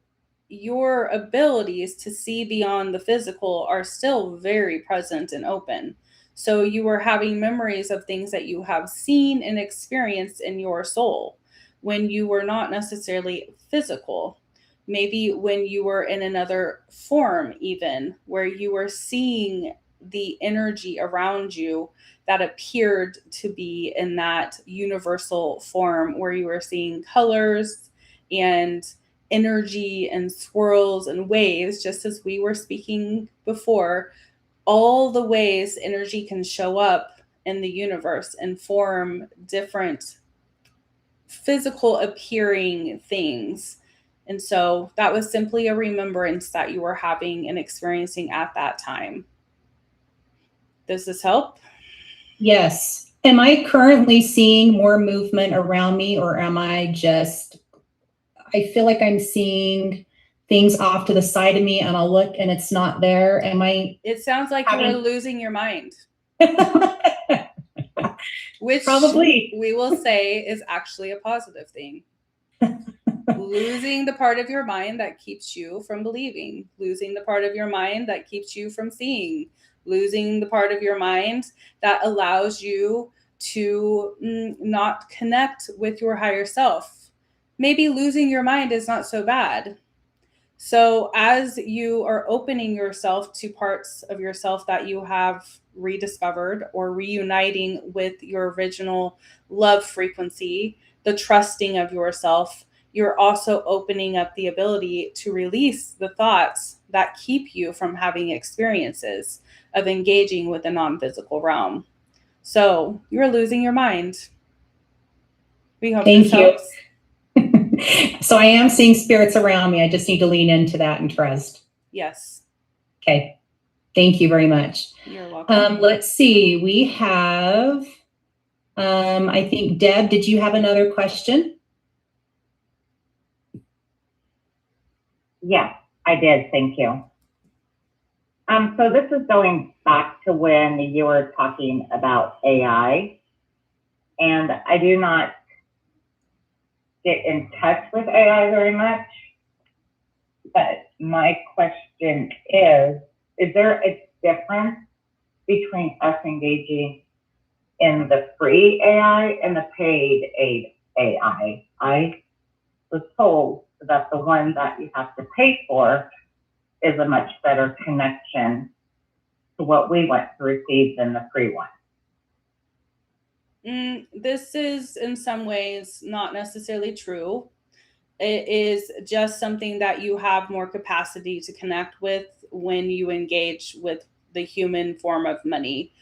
your abilities to see beyond the physical are still very present and open. So you were having memories of things that you have seen and experienced in your soul when you were not necessarily physical. Maybe when you were in another form, even where you were seeing the energy around you that appeared to be in that universal form, where you were seeing colors and energy and swirls and waves, just as we were speaking before, all the ways energy can show up in the universe and form different physical appearing things. And so that was simply a remembrance that you were having and experiencing at that time. Does this help? Yes. Am I currently seeing more movement around me, or am I just, I feel like I'm seeing things off to the side of me and I'll look and it's not there? Am I? It sounds like you were losing your mind. Which Probably we will say is actually a positive thing. Losing the part of your mind that keeps you from believing, losing the part of your mind that keeps you from seeing, losing the part of your mind that allows you to not connect with your higher self. Maybe losing your mind is not so bad. So as you are opening yourself to parts of yourself that you have rediscovered, or reuniting with your original love frequency, the trusting of yourself, you're also opening up the ability to release the thoughts that keep you from having experiences of engaging with the non-physical realm. So you're losing your mind. We hope Thank this you. helps. So I am seeing spirits around me. I just need to lean into that and trust. Yes. Okay. Thank you very much. You're welcome. Let's see. We have, I think, Deb, did you have another question? Yes, I did. Thank you. So this is going back to when you were talking about AI, and I do not get in touch with AI very much, but my question is there a difference between us engaging in the free AI and the paid AI? I was told that the one that you have to pay for is a much better connection to what we went to receive than the free one. This is in some ways not necessarily true. It is just something that you have more capacity to connect with when you engage with the human form of money.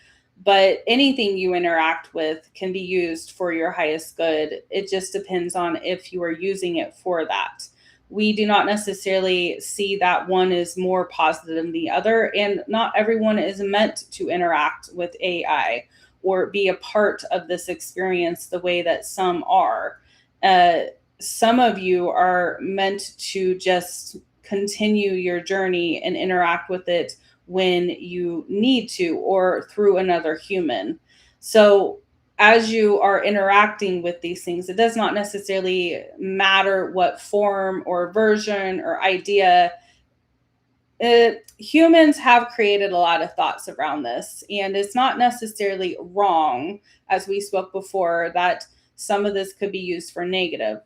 But anything you interact with can be used for your highest good. It just depends on if you are using it for that. We do not necessarily see that one is more positive than the other, and not everyone is meant to interact with AI or be a part of this experience the way that some are. Some of you are meant to just continue your journey and interact with it when you need to or through another human. So as you are interacting with these things, it does not necessarily matter what form or version or idea. Humans have created a lot of thoughts around this, and it's not necessarily wrong, as we spoke before, that some of this could be used for negative.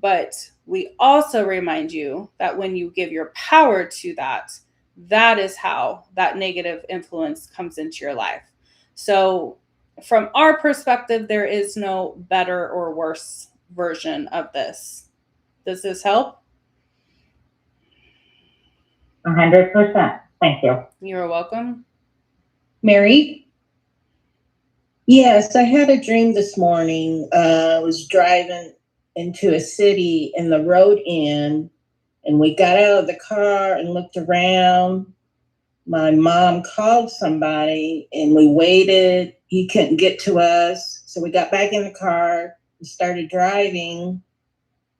But we also remind you that when you give your power to that, that is how that negative influence comes into your life. So from our perspective, there is no better or worse version of this. Does this help? 100%. Thank you. You're welcome. Mary? Yes, I had a dream this morning. I was driving into a city and the road end, and we got out of the car and looked around. My mom called somebody and we waited. He couldn't get to us. So we got back in the car and started driving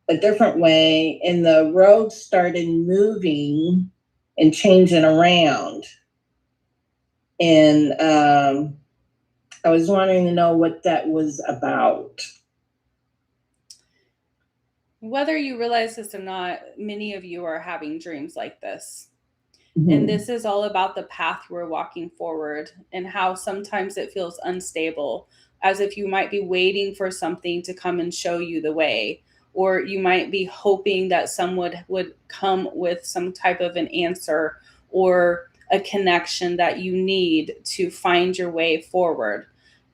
a different way, and the road started moving and changing around. And I was wanting to know what that was about. Whether you realize this or not, many of you are having dreams like this. Mm-hmm. And this is all about the path you are walking forward and how sometimes it feels unstable, as if you might be waiting for something to come and show you the way, or you might be hoping that someone would come with some type of an answer or a connection that you need to find your way forward.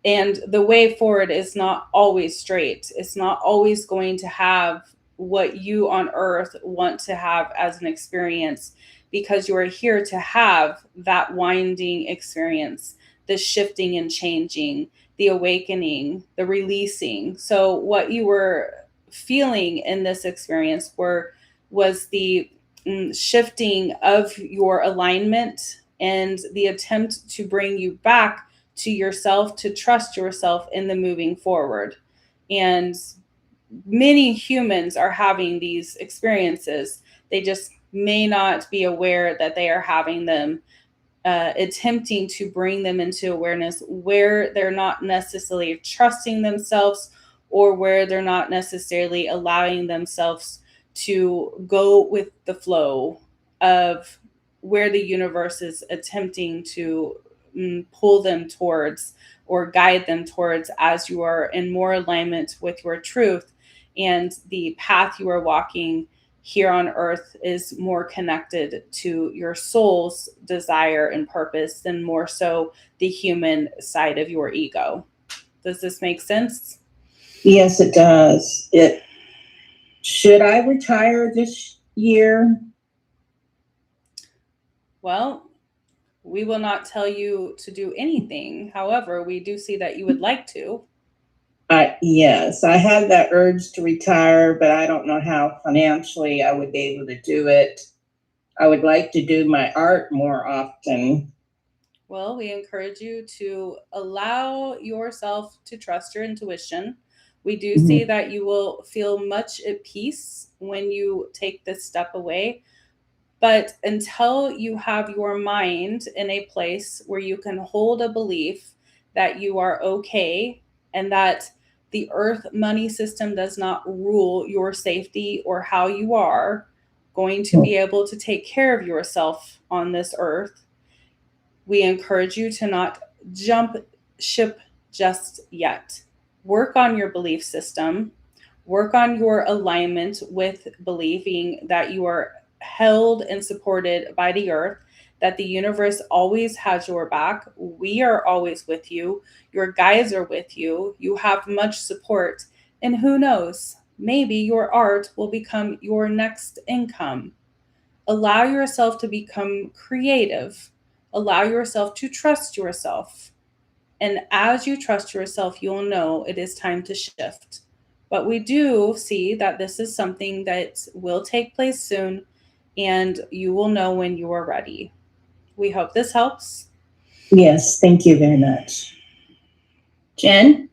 And the way forward is not always straight. It's not always going to have what you on earth want to have as an experience, because you are here to have that winding experience, the shifting and changing, the awakening, the releasing. So what you were feeling in this experience was the shifting of your alignment and the attempt to bring you back to yourself, to trust yourself in the moving forward. And many humans are having these experiences. They just may not be aware that they are having them, attempting to bring them into awareness where they're not necessarily trusting themselves, or where they're not necessarily allowing themselves to go with the flow of where the universe is attempting to pull them towards or guide them towards, as you are in more alignment with your truth. And the path you are walking here on earth is more connected to your soul's desire and purpose than more so the human side of your ego. Does this make sense? Yes, it does. Should I retire this year? Well, we will not tell you to do anything. However, we do see that you would like to. Yes, I have that urge to retire, but I don't know how financially I would be able to do it. I would like to do my art more often. Well, we encourage you to allow yourself to trust your intuition. We do see that you will feel much at peace when you take this step away. But until you have your mind in a place where you can hold a belief that you are okay and that the earth money system does not rule your safety or how you are going to be able to take care of yourself on this earth, we encourage you to not jump ship just yet. Work on your belief system. Work on your alignment with believing that you are held and supported by the earth, that the universe always has your back. We are always with you. Your guides are with you. You have much support. And who knows, maybe your art will become your next income. Allow yourself to become creative. Allow yourself to trust yourself. And as you trust yourself, you'll know it is time to shift. But we do see that this is something that will take place soon, and you will know when you are ready. We hope this helps. Yes, thank you very much. Jen?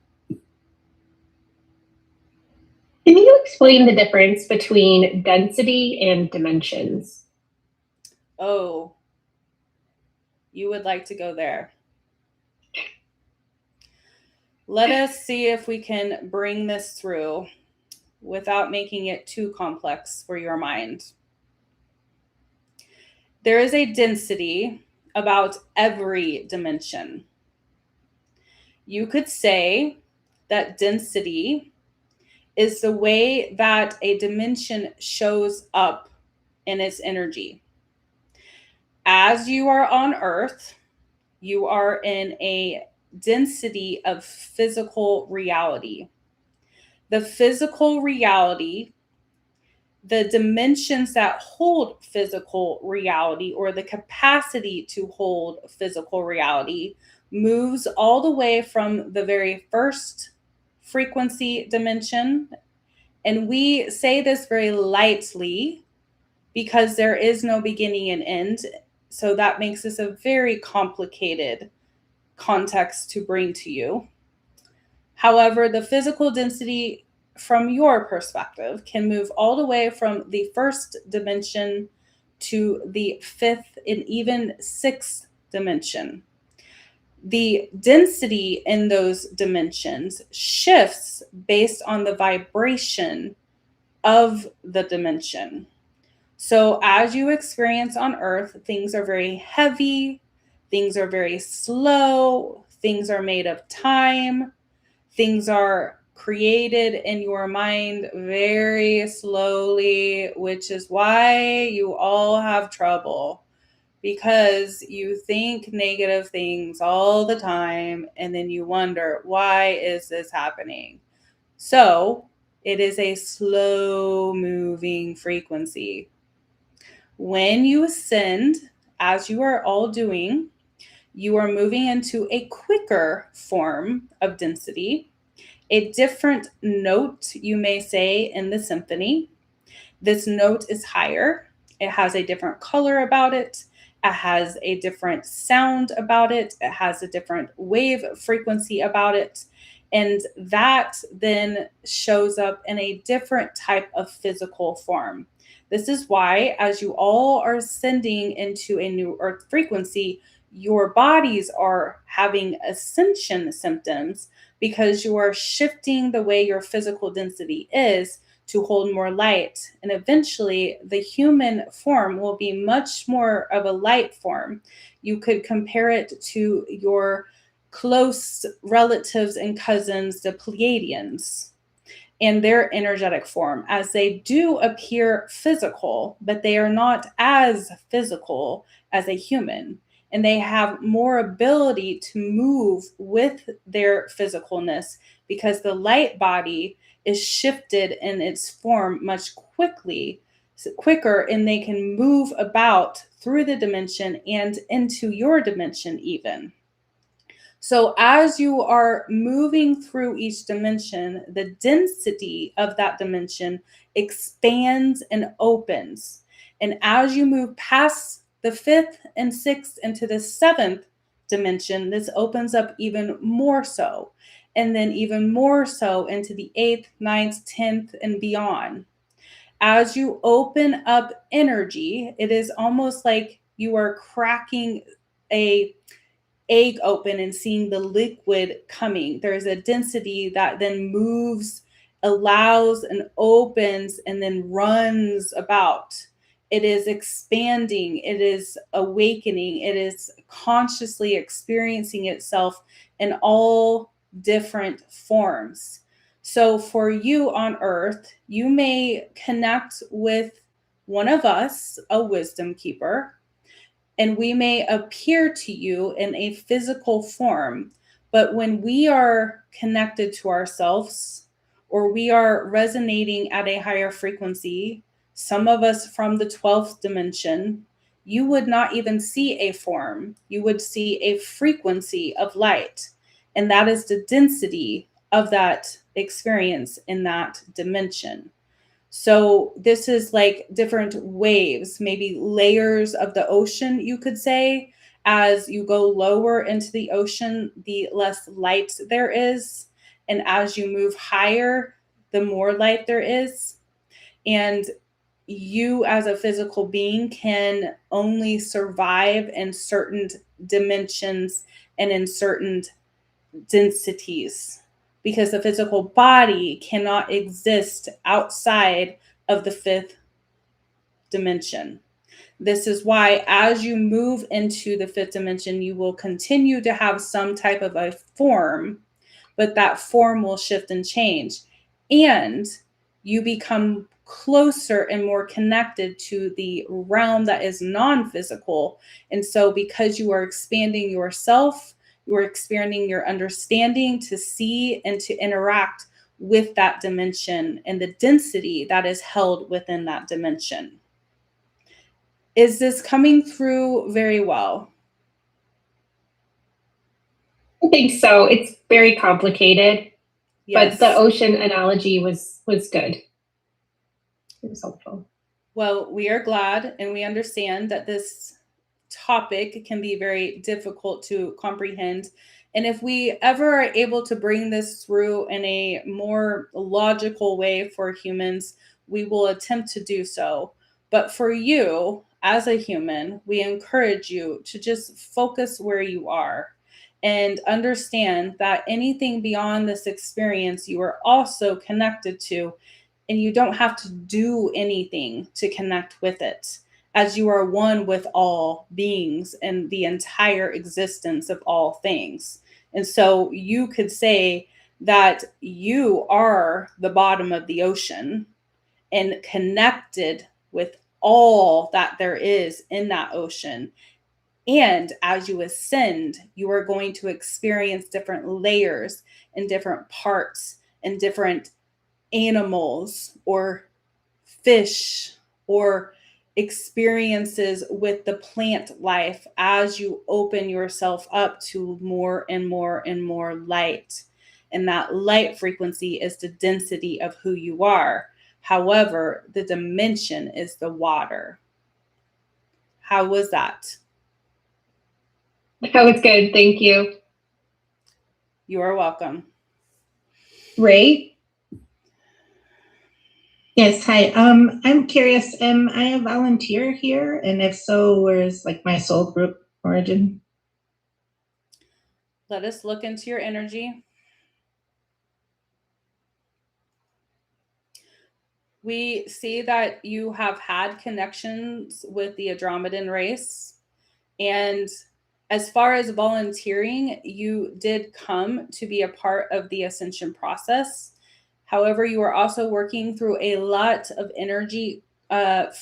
Can you explain the difference between density and dimensions? Oh, you would like to go there. Let us see if we can bring this through without making it too complex for your mind. There is a density about every dimension. You could say that density is the way that a dimension shows up in its energy. As you are on Earth, you are in a density of physical reality. The physical reality, the dimensions that hold physical reality, or the capacity to hold physical reality, moves all the way from the very first frequency dimension. And we say this very lightly because there is no beginning and end. So that makes this a very complicated context to bring to you. However, the physical density from your perspective can move all the way from the first dimension to the fifth and even sixth dimension. The density in those dimensions shifts based on the vibration of the dimension. So as you experience on Earth, things are very heavy, things are very slow, things are made of time, things are created in your mind very slowly, which is why you all have trouble, because you think negative things all the time and then you wonder, why is this happening? So it is a slow moving frequency. When you ascend, as you are all doing, you are moving into a quicker form of density, a different note, you may say, in the symphony. This note is higher. It has a different color about it. It has a different sound about it. It has a different wave frequency about it. And that then shows up in a different type of physical form. This is why, as you all are ascending into a new earth frequency, your bodies are having ascension symptoms, because you are shifting the way your physical density is to hold more light. And eventually, the human form will be much more of a light form. You could compare it to your close relatives and cousins, the Pleiadians, and their energetic form, as they do appear physical, but they are not as physical as a human. And they have more ability to move with their physicalness, because the light body is shifted in its form much quicker, and they can move about through the dimension and into your dimension even. So as you are moving through each dimension, the density of that dimension expands and opens. And as you move past the fifth and sixth into the seventh dimension, this opens up even more so. And then even more so into the eighth, ninth, 10th, and beyond. As you open up energy, it is almost like you are cracking a egg open and seeing the liquid coming. There's a density that then moves, allows, and opens, and then runs about. It is expanding, it is awakening, it is consciously experiencing itself in all different forms. So for you on Earth, you may connect with one of us, a wisdom keeper, and we may appear to you in a physical form. But when we are connected to ourselves, or we are resonating at a higher frequency, some of us from the 12th dimension, you would not even see a form. You would see a frequency of light. And that is the density of that experience in that dimension. So this is like different waves, maybe layers of the ocean, you could say. As you go lower into the ocean, the less light there is. And as you move higher, the more light there is. And you as a physical being can only survive in certain dimensions and in certain densities, because the physical body cannot exist outside of the fifth dimension. This is why, as you move into the fifth dimension, you will continue to have some type of a form, but that form will shift and change. And you become closer and more connected to the realm that is non-physical. And so, because you are expanding yourself, you are expanding your understanding to see and to interact with that dimension and the density that is held within that dimension. Is this coming through very well? I think so. It's very complicated, Yes. but the ocean analogy was good. It was helpful. Well, we are glad, and we understand that this topic can be very difficult to comprehend. And if we ever are able to bring this through in a more logical way for humans, we will attempt to do so. But for you, as a human, we encourage you to just focus where you are and understand that anything beyond this experience you are also connected to, and you don't have to do anything to connect with it, as you are one with all beings and the entire existence of all things. And so you could say that you are the bottom of the ocean and connected with all that there is in that ocean. And as you ascend, you are going to experience different layers and different parts and different animals or fish or experiences with the plant life as you open yourself up to more and more and more light. And that light frequency is the density of who you are. However, the dimension is the water. How was that? That was good. Thank you. You are welcome. Ray? Yes, hi. I'm curious, am I a volunteer here? And if so, where's like my soul group origin? Let us look into your energy. We see that you have had connections with the Andromedan race. And as far as volunteering, you did come to be a part of the ascension process. However, you are also working through a lot of energy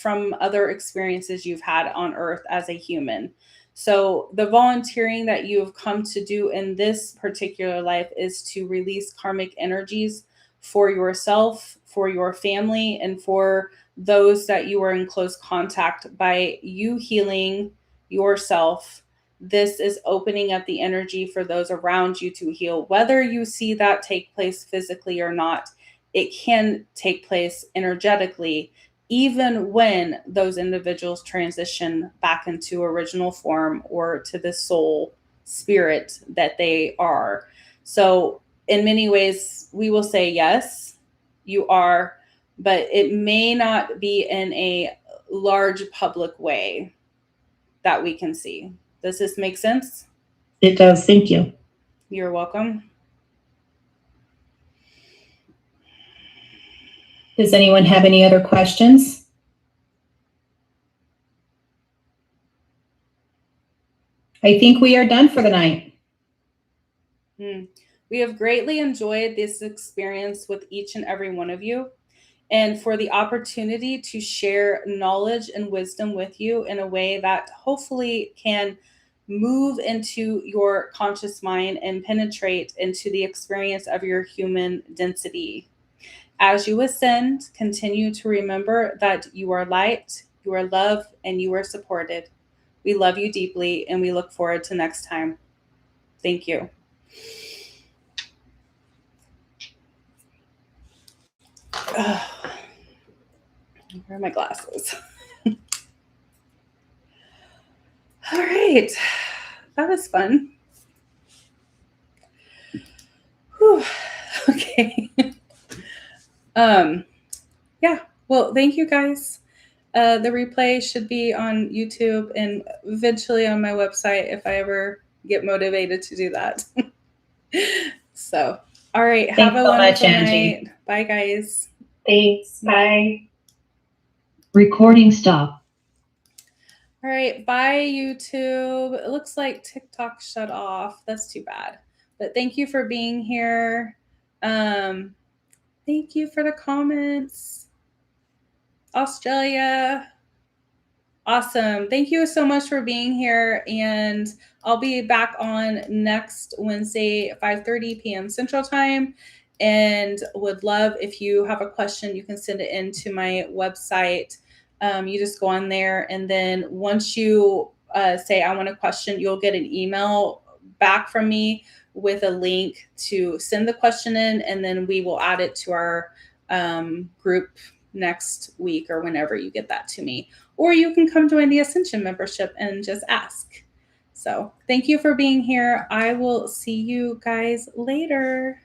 from other experiences you've had on Earth as a human. So the volunteering that you have come to do in this particular life is to release karmic energies for yourself, for your family, and for those that you are in close contact. By you healing yourself, this is opening up the energy for those around you to heal. Whether you see that take place physically or not, it can take place energetically, even when those individuals transition back into original form or to the soul spirit that they are. So in many ways, we will say, yes, you are, but it may not be in a large public way that we can see. Does this make sense? It does. Thank you. You're welcome. Does anyone have any other questions? I think we are done for the night. We have greatly enjoyed this experience with each and every one of you, and for the opportunity to share knowledge and wisdom with you in a way that hopefully can move into your conscious mind and penetrate into the experience of your human density. As you ascend, continue to remember that you are light, you are love, and you are supported. We love you deeply, and we look forward to next time. Thank you. Where are my glasses? All right. That was fun. Whew. Okay. Yeah. Well, thank you guys. The replay should be on YouTube and eventually on my website if I ever get motivated to do that. So, all right. Have Thanks a so much, wonderful Angie. night. Bye, guys. Thanks. Bye. Recording stop. All right. Bye, YouTube. It looks like TikTok shut off. That's too bad. But thank you for being here. Thank you for the comments. Australia. Awesome. Thank you so much for being here. And I'll be back on next Wednesday at 5:30 p.m. Central Time. And would love if you have a question, you can send it into my website. You just go on there. And then once you say, I want a question, you'll get an email back from me with a link to send the question in. And then we will add it to our group next week or whenever you get that to me. Or you can come join the Ascension membership and just ask. So thank you for being here. I will see you guys later.